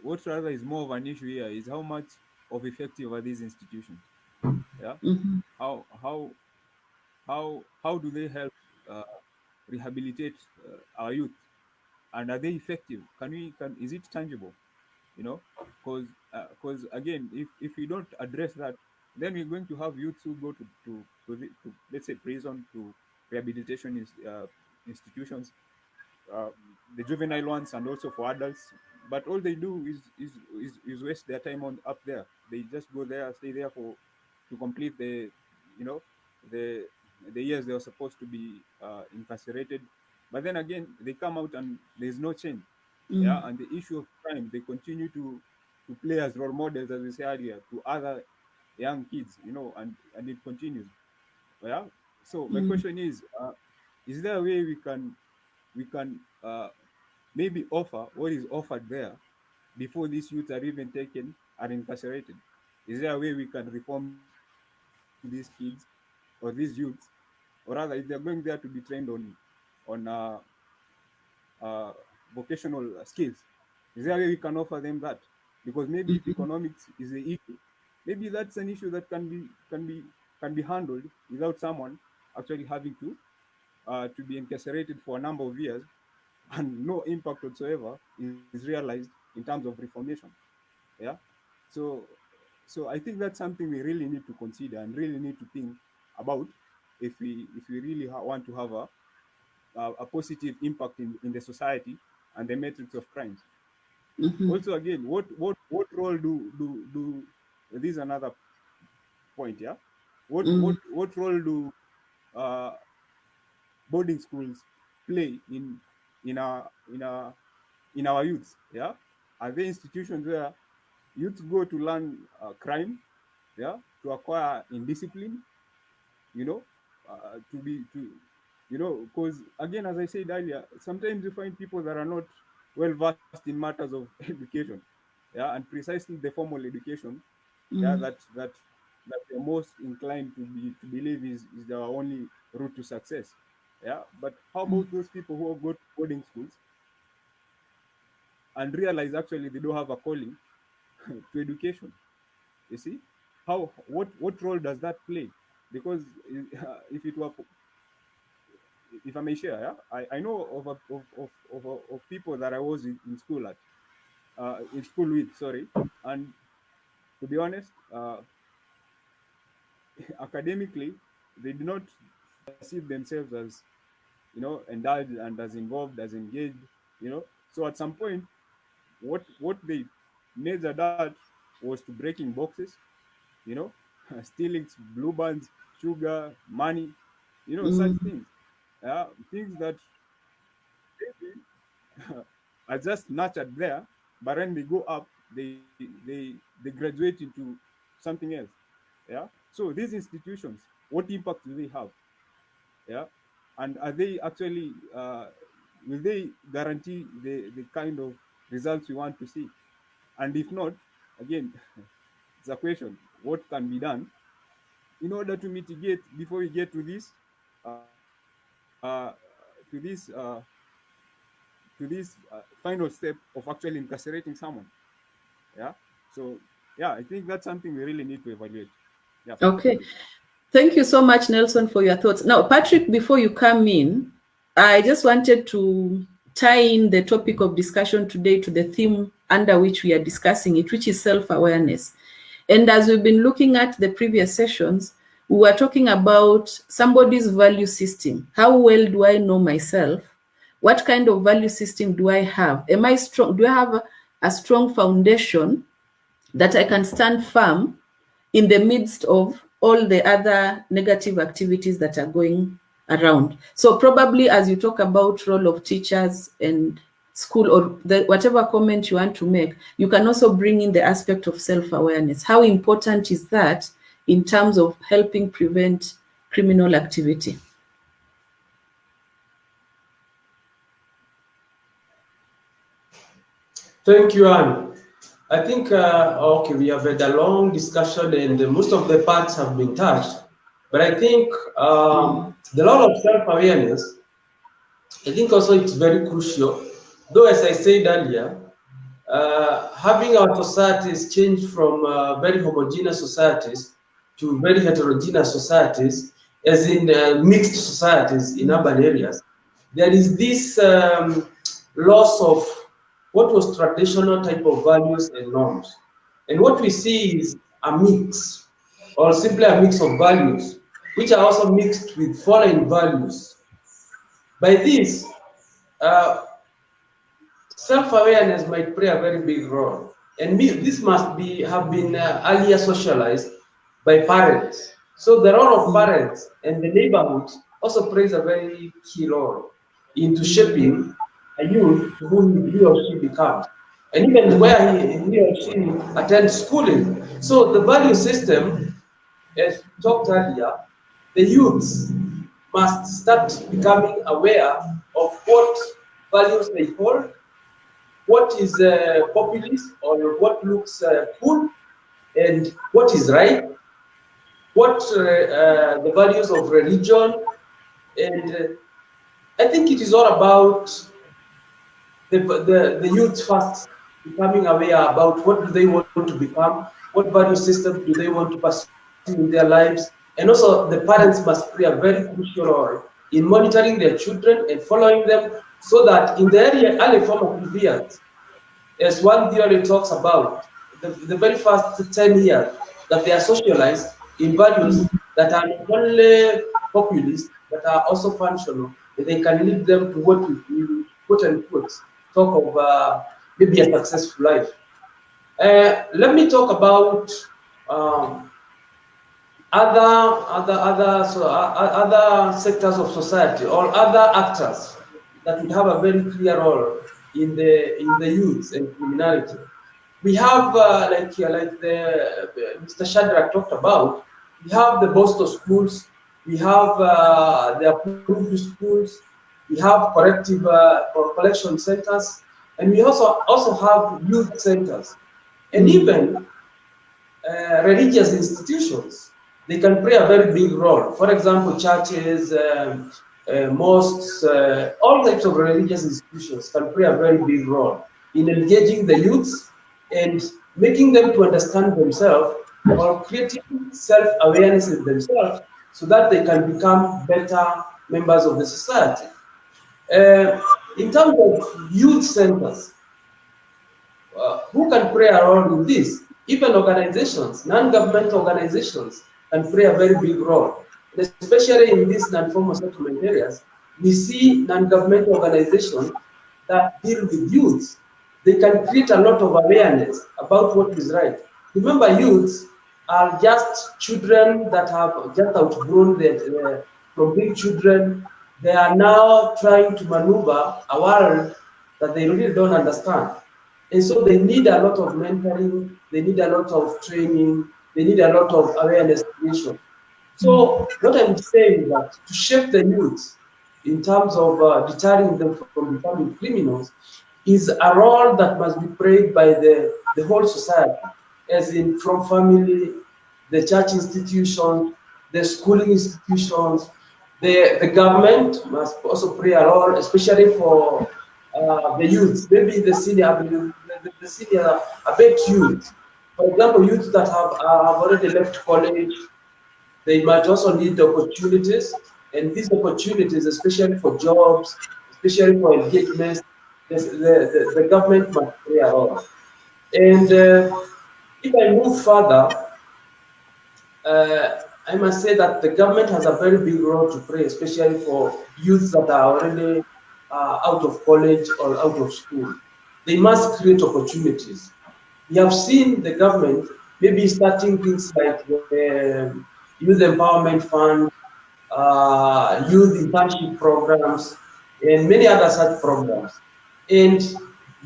what rather is more of an issue here is how much of effective are these institutions? Yeah. Mm-hmm. How do they help rehabilitate our youth, and are they effective? Is it tangible? you know, because again, if we don't address that, then we're going to have youths who go to let's say prison, to rehabilitation institutions, uh, the juvenile ones, and also for adults. But all they do is waste their time on up there. They just go there, stay there for to complete the, you know, the the years they were supposed to be incarcerated. But then again, they come out and there's no change. Yeah, and the issue of crime, they continue to play as role models, as we said earlier, to other young kids, you know, and it continues. Yeah. So my question is there a way we can maybe offer what is offered there before these youths are even taken are incarcerated? Is there a way we can reform these kids or these youths, or rather, if they're going there to be trained on vocational skills, is there a way we can offer them that? Because maybe if economics is the issue, maybe that's an issue that can be handled without someone actually having to be incarcerated for a number of years, and no impact whatsoever is realized in terms of reformation. Yeah. So so I think that's something we really need to consider and really need to think about if we really want to have a positive impact in the society and the metrics of crimes. Also, again, what role do this is another point, yeah. What role do uh, boarding schools play in our in our in our youths? Yeah, are they institutions where youths go to learn crime, yeah, to acquire indiscipline, you know, because again, as I said earlier, sometimes you find people that are not well versed in matters of education, yeah, and precisely the formal education, yeah, that they're most inclined to believe is the only route to success. Yeah, but how about those people who go to boarding schools and realize actually they don't have a calling to education? You see, what role does that play? Because if it were, if I may share, yeah, I know of people that I was in school with, sorry, and to be honest, academically, they do not perceive themselves as, you know, indulged and as involved, as engaged, you know. So at some point, what they measured at was to breaking boxes, you know, stealing blue bands, sugar, money, you know, such things. Things that maybe are just nurtured there, but when they go up, they graduate into something else. Yeah. So these institutions, what impact do they have? Yeah. And are they actually will they guarantee the kind of results we want to see? And if not, again, it's a question: what can be done in order to mitigate before we get uh, to this final step of actually incarcerating someone? Yeah. So yeah, I think that's something we really need to evaluate. Yeah. Okay. Thank you so much, Nelson, for your thoughts. Now, Patrick, before you come in, I just wanted to tie in the topic of discussion today to the theme under which we are discussing it, which is self-awareness. And as we've been looking at the previous sessions, we were talking about somebody's value system. How well do I know myself? What kind of value system do I have? Am I strong? Do I have a strong foundation that I can stand firm in the midst of all the other negative activities that are going around? So probably as you talk about role of teachers and school, or whatever comment you want to make, you can also bring in the aspect of self-awareness. How important is that in terms of helping prevent criminal activity? Thank you, Anne. I think, okay, we have had a long discussion and most of the parts have been touched. But I think the role of self-awareness, I think also it's very crucial. Though, as I said earlier, having our societies change from very homogeneous societies to very heterogeneous societies, as in mixed societies in urban areas, there is this loss of what was traditional type of values and norms. And what we see is a mix, or simply a mix of values, which are also mixed with foreign values. By this, self-awareness might play a very big role. And this must have been earlier socialized by parents. So the role of parents and the neighborhood also plays a very key role into shaping a youth to whom he or she becomes. And even where he or she attends schooling. So the value system, as talked earlier, the youths must start becoming aware of what values they hold, what is populist or what looks cool, and what is right, what the values of religion, and I think it is all about the youth first becoming aware about what do they want to become, what value system do they want to pursue in their lives, and also the parents must play a very crucial role in monitoring their children and following them, so that in the early formative years, as one theory talks about, the very first 10 years, that they are socialized in values that are not only populist, but are also functional, and they can lead them to what we quote unquote talk of maybe a successful life. Let me talk about other sectors of society or other actors that would have a very clear role in the youth and criminality. We have like Mr. Shadrach talked about. We have the Boston schools. We have the approved schools. We have corrective collection centers, and we also have youth centers, and even religious institutions. They can play a very big role. For example, churches, mosques, all types of religious institutions can play a very big role in engaging the youths and making them to understand themselves or creating self-awareness in themselves so that they can become better members of the society. In terms of youth centers, who can play a role in this? Even organizations, non-governmental organizations can play a very big role. And especially in these non-formal settlement areas, we see non-governmental organizations that deal with youth. They can create a lot of awareness about what is right. Remember, youths are just children that have just outgrown from being children. They are now trying to maneuver a world that they really don't understand. And so they need a lot of mentoring, they need a lot of training, they need a lot of awareness creation. So what I'm saying is that to shape the youth in terms of deterring them from becoming criminals is a role that must be played by the whole society, as in from family, the church institutions, the schooling institutions, the government must also play a role, especially for the youth, maybe the senior a bit youth. For example, youth that have already left college, they might also need opportunities, and these opportunities, especially for jobs, especially for engagements, the government must play a role. And if I move further, I must say that the government has a very big role to play, especially for youths that are already out of college or out of school. They must create opportunities. We have seen the government maybe starting things like the Youth Empowerment Fund, youth internship programs, and many other such programs. And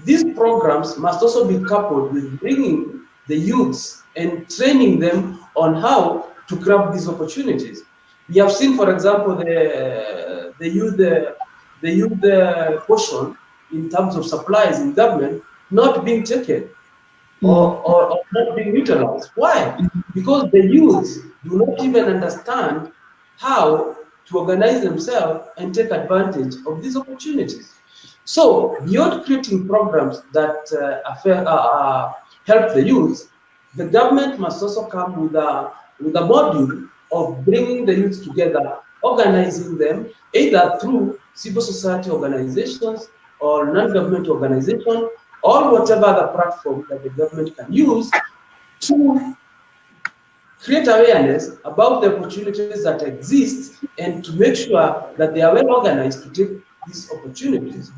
these programs must also be coupled with bringing the youths and training them on how to grab these opportunities. We have seen, for example, the youth portion in terms of supplies in government not being taken or not being utilized. Why? Because the youth do not even understand how to organize themselves and take advantage of these opportunities. So beyond creating programs that help the youth, the government must also come with a module of bringing the youth together, organizing them either through civil society organizations or non-government organizations or whatever other platform that the government can use to create awareness about the opportunities that exist and to make sure that they are well organized to take these opportunities.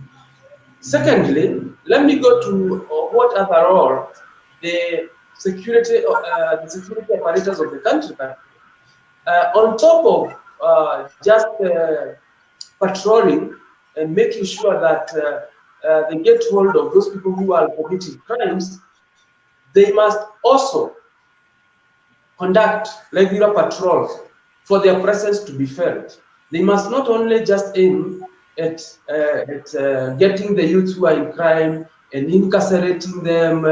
Secondly, let me go to what other role the security apparatus of the country can play. On top of just patrolling and making sure that they get hold of those people who are committing crimes, they must also conduct regular patrols for their presence to be felt. They must not only just aim at getting the youth who are in crime and incarcerating them,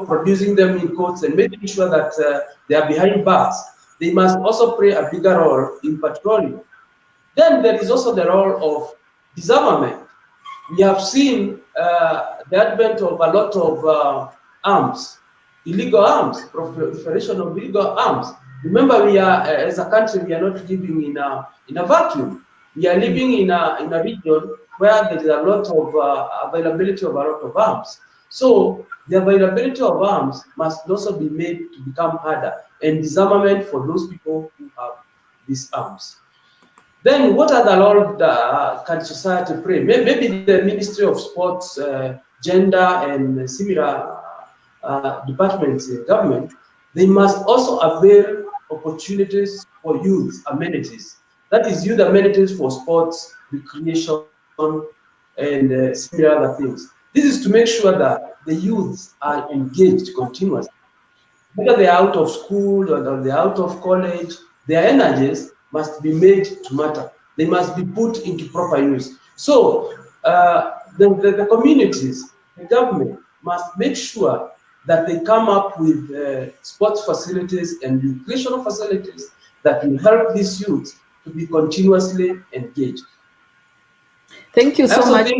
producing them in courts and making sure that they are behind bars. They must also play a bigger role in patrolling. Then there is also the role of disarmament. We have seen the advent of a lot of arms, illegal arms, proliferation of illegal arms. Remember, we are, as a country, we are not living in a vacuum. We are living in a region where there is a lot of availability of a lot of arms. So the availability of arms must also be made to become harder, and disarmament for those people who have these arms. Then what other role can society play? Maybe the Ministry of Sports, Gender, and similar departments in government, they must also avail opportunities for youth amenities. That is youth amenities for sports, recreation, and similar other things. This is to make sure that the youths are engaged continuously. Whether they are out of school or they are out of college, their energies must be made to matter. They must be put into proper use. So the communities, the government must make sure that they come up with sports facilities and recreational facilities that will help these youth to be continuously engaged. Thank you so much.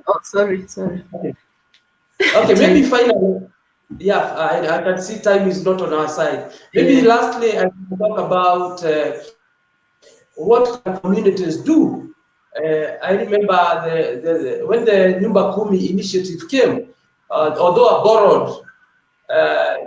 Oh, sorry. Okay, maybe finally, yeah, I can see time is not on our side. Maybe lastly, I can talk about what can communities do. I remember when the Nyumba Kumi initiative came, although a borrowed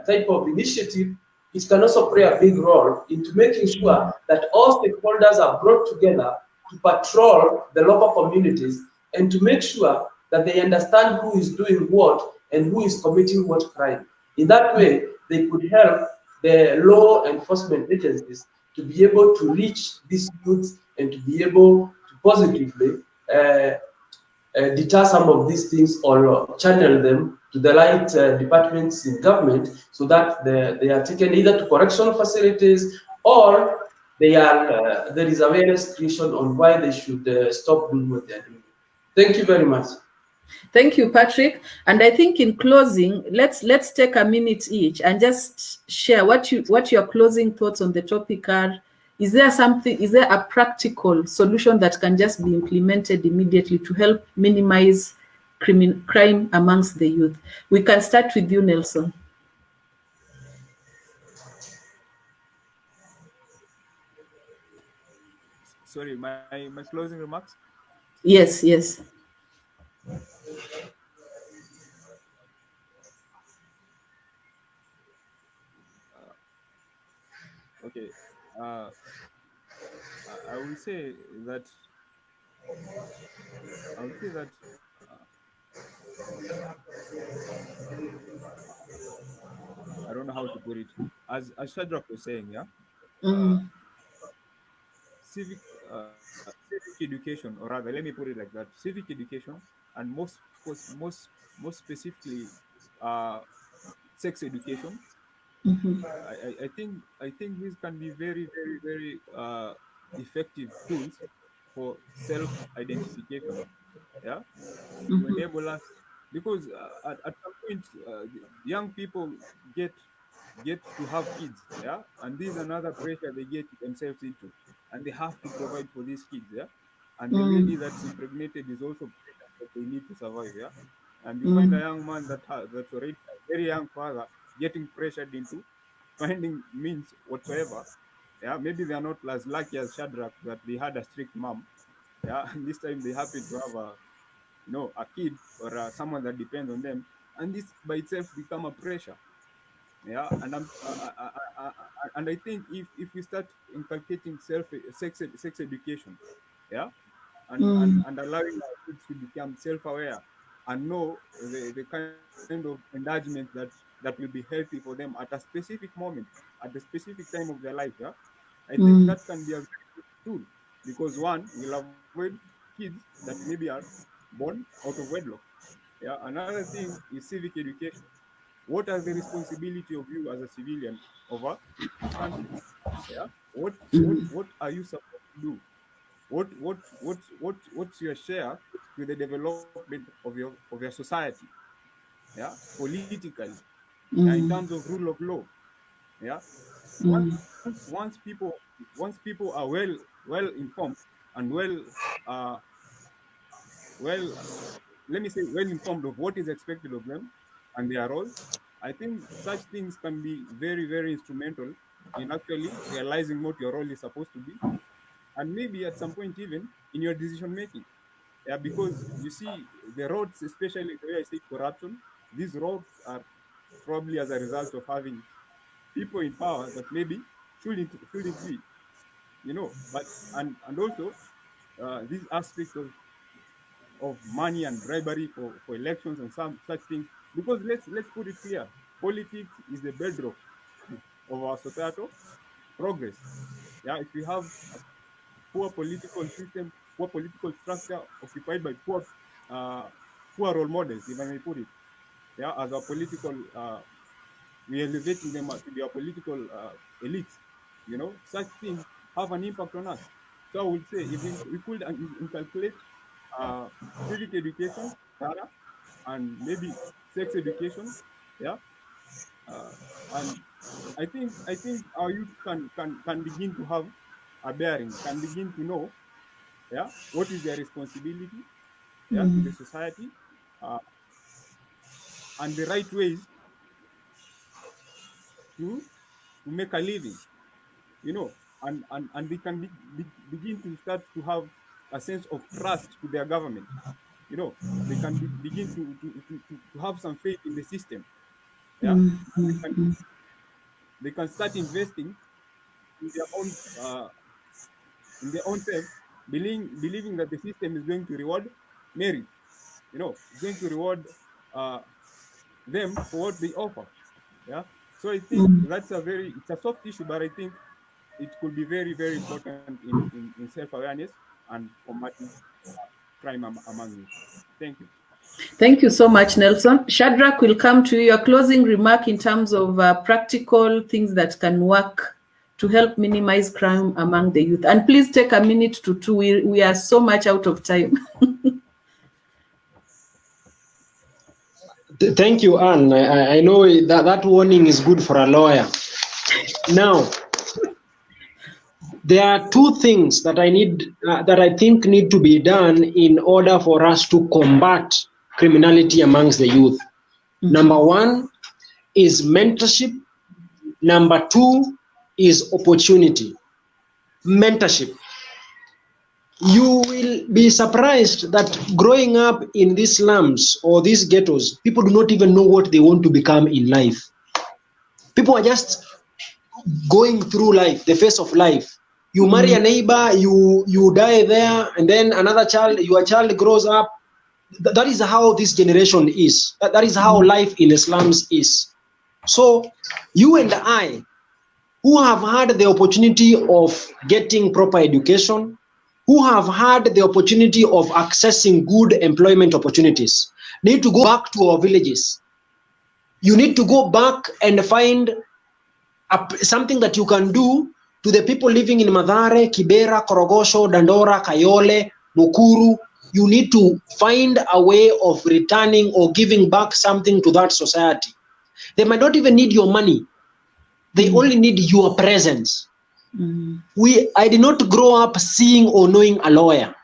type of initiative, it can also play a big role into making sure that all stakeholders are brought together to patrol the local communities and to make sure that they understand who is doing what and who is committing what crime. In that way, they could help the law enforcement agencies to be able to reach these youths and to be able to positively deter some of these things or channel them to the right departments in government so that they are taken either to correctional facilities or there is awareness creation on why they should stop doing what they are doing. Thank you very much. Thank you, Patrick. And I think in closing, let's take a minute each and just share what your closing thoughts on the topic are. Is there a practical solution that can just be implemented immediately to help minimize crime amongst the youth? We can start with you, Nelson. Sorry, my closing remarks? Yes. Okay. I will say that I don't know how to put it. As Shadrach was saying, yeah. Civic education, or rather, let me put it like that: civic education, and most specifically, sex education. I think these can be very, very, very effective tools for self-identification. Yeah, to enable us, because at some point, young people get to have kids. Yeah, and this is another pressure they get themselves into, and they have to provide for these kids. Yeah, and the lady that's impregnated is also pressure that they need to survive. Yeah, and you find a young man that's already a very young father getting pressured into finding means whatsoever. Yeah, maybe they are not as lucky as Shadrach that they had a strict mom. Yeah, and this time they happen to have a kid or someone that depends on them. and this by itself become a pressure. Yeah, and and I think if we start inculcating sex education, yeah, and allowing our kids to become self-aware and know the kind of enlargement that will be healthy for them at a specific moment, at the specific time of their life, yeah, I think that can be a very good tool, because one will avoid kids that maybe are born out of wedlock. Yeah, another thing is civic education. What are the responsibility of you as a civilian of a country? Yeah, what are you supposed to do? What's your share to the development of your society? Yeah, politically. Yeah, in terms of rule of law. Yeah, once people are well informed and uh well let me say well informed of what is expected of them and their roles, I think such things can be very instrumental in actually realizing what your role is supposed to be, and maybe at some point even in your decision making. Yeah, because you see the roads, especially the way I say corruption, these roads are probably as a result of having people in power that maybe shouldn't be, but and also this aspect of money and bribery for elections and some such things. Because let's put it clear, politics is the bedrock of our societal progress. Yeah, if we have a poor political system, poor political structure occupied by uh, poor role models, if I may put it, yeah, as our political, we are elevating them to be our political elites. Such things have an impact on us. So I would say if we could inculcate uh, civic education, data, and maybe sex education, yeah, uh, and I think our youth can begin to have a bearing, can begin to know, yeah, what is their responsibility, yeah, to the society, uh, and the right ways to to make a living, and they can begin to start to have a sense of trust to their government. They can begin to have some faith in the system. Yeah, they can they can start investing in their own selves, believing that the system is going to reward merit. It's going to reward uh, them for what they offer. Yeah. So I think it's a soft issue, but I think it could be very important in self-awareness and combating crime among youth. Thank you. Thank you so much, Nelson. Shadrach, will come to you. Your closing remark in terms of practical things that can work to help minimize crime among the youth. And please take a minute to two. We are so much out of time. Thank you, Anne. I know that warning is good for a lawyer. Now, there are two things that I think need to be done in order for us to combat criminality amongst the youth. Number one is mentorship. Number two is opportunity. Mentorship. You will be surprised that growing up in these slums or these ghettos, people do not even know what they want to become in life. People are just going through life, the face of life. You marry a neighbor, you die there, and then your child grows up. That is how this generation is. That is how life in the slums is. So you and I, who have had the opportunity of getting proper education, who have had the opportunity of accessing good employment opportunities, need to go back to our villages. You need to go back and find something that you can do to the people living in Mathare, Kibera, Korogosho, Dandora, Kayole, Mukuru. You need to find a way of returning or giving back something to that society. They might not even need your money. They only need your presence. I did not grow up seeing or knowing a lawyer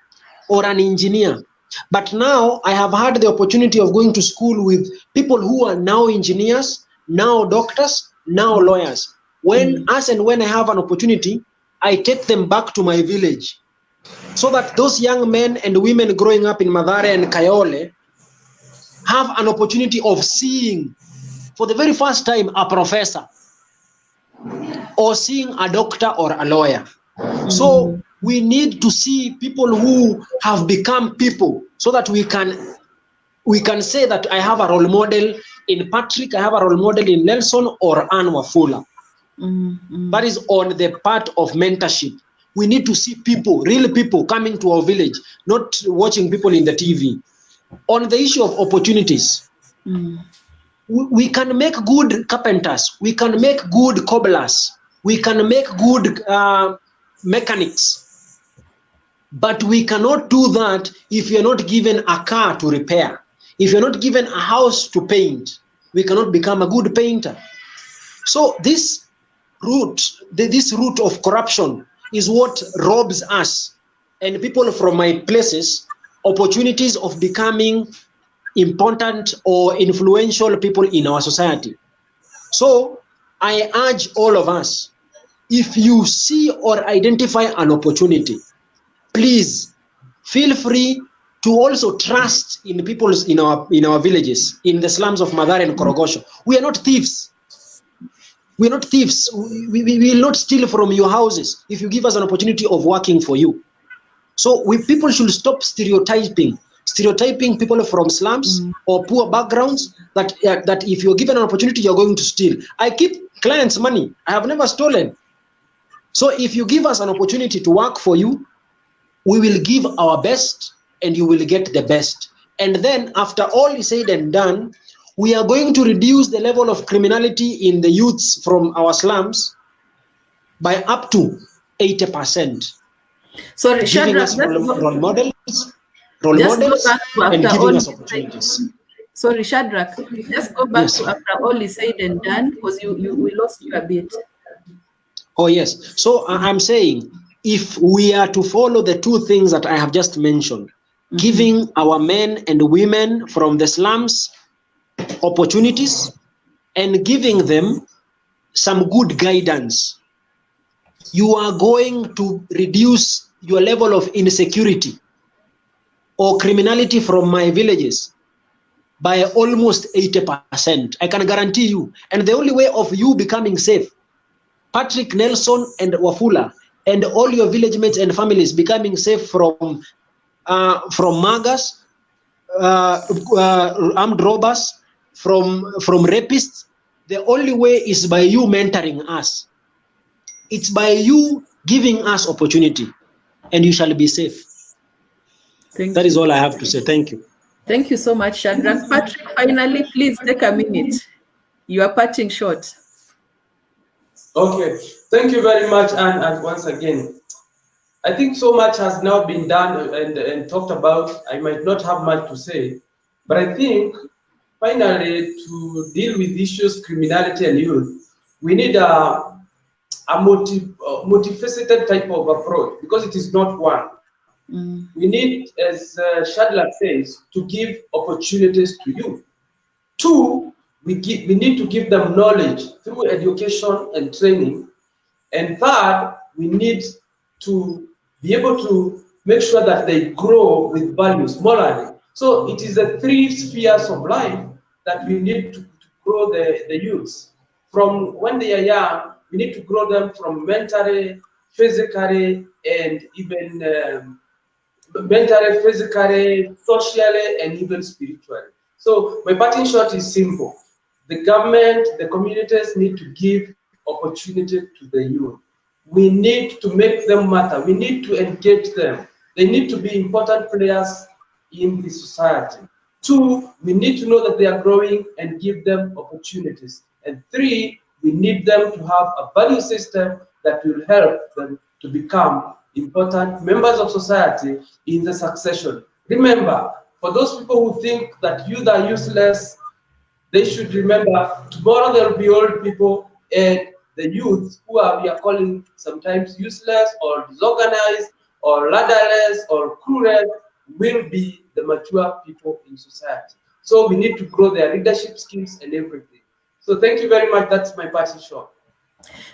or an engineer. But now I have had the opportunity of going to school with people who are now engineers, now doctors, now lawyers. When I have an opportunity, I take them back to my village so that those young men and women growing up in Mathare and Kayole have an opportunity of seeing for the very first time a professor or seeing a doctor or a lawyer. So we need to see people who have become people so that we can say that I have a role model in Patrick, I have a role model in Nelson or Anne Wafula. That is on the part of mentorship. We need to see people, real people coming to our village, not watching people in the TV. On the issue of opportunities, we can make good carpenters, we can make good cobblers, we can make good mechanics, but we cannot do that if you're not given a car to repair. If you're not given a house to paint, we cannot become a good painter. So this root of corruption is what robs us and people from my places opportunities of becoming important or influential people in our society. So I urge all of us, if you see or identify an opportunity, please feel free to also trust in people in our villages, in the slums of Mathare and Korogosho. We are not thieves. We are not thieves. We will not steal from your houses if you give us an opportunity of working for you. So people should stop stereotyping people from slums or poor backgrounds that if you're given an opportunity, you're going to steal. I keep clients' money. I have never stolen. So if you give us an opportunity to work for you, we will give our best and you will get the best. And then after all is said and done, we are going to reduce the level of criminality in the youths from our slums by up to 80%. Sorry, Giving Shadrach, us role models and giving us opportunities. Sorry, Shadrach, let's go back to after all is said and done, because we lost you a bit. Oh, yes. So I'm saying, if we are to follow the two things that I have just mentioned, giving our men and women from the slums opportunities and giving them some good guidance, you are going to reduce your level of insecurity or criminality from my villages by almost 80%. I can guarantee you. And the only way of you becoming safe, Patrick, Nelson, and Wafula, and all your village mates and families becoming safe from muggers, armed robbers, from rapists, the only way is by you mentoring us. It's by you giving us opportunity, and you shall be safe. That is all I have to say. Thank you. Thank you so much, Shadrach. Patrick, finally, please take a minute. You are parting short. Okay, thank you very much, and once again, I think so much has now been done and talked about. I might not have much to say, but I think finally to deal with issues shadrach and youth, we need a multifaceted type of approach, because it is not one. We need, as Shadrach says, to give opportunities to youth. Two, we need to give them knowledge through education and training. And third, we need to be able to make sure that they grow with values morally. So it is the three spheres of life that we need to grow the youths. From when they are young, we need to grow them from mentally, physically, and even mentally, physically, socially, and even spiritually. So my parting shot is simple. The government, the communities need to give opportunity to the youth. We need to make them matter. We need to engage them. They need to be important players in the society. Two, we need to know that they are growing and give them opportunities. And three, we need them to have a value system that will help them to become important members of society in the succession. Remember, for those people who think that youth are useless, they should remember tomorrow there will be old people, and the youth who we are calling sometimes useless or disorganized or ladderless or cruel will be the mature people in society. So we need to grow their leadership skills and everything. So thank you very much. That's my parting shot.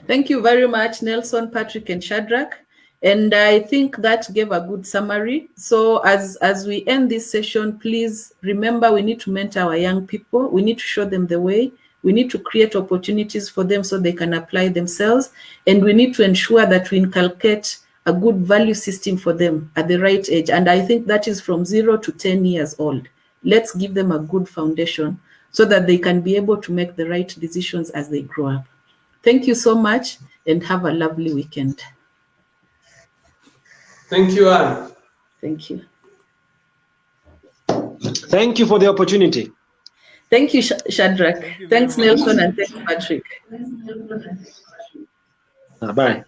Thank you very much, Nelson, Patrick, and Shadrach. And I think that gave a good summary. So as we end this session, please remember we need to mentor our young people. We need to show them the way. We need to create opportunities for them so they can apply themselves. And we need to ensure that we inculcate a good value system for them at the right age. And I think that is from 0 to 10 years old. Let's give them a good foundation so that they can be able to make the right decisions as they grow up. Thank you so much and have a lovely weekend. Thank you, Anne. Thank you. Thank you for the opportunity. Thank you, Shadrach. Thank you very Thanks, much. Nelson, and thanks, Patrick. Bye.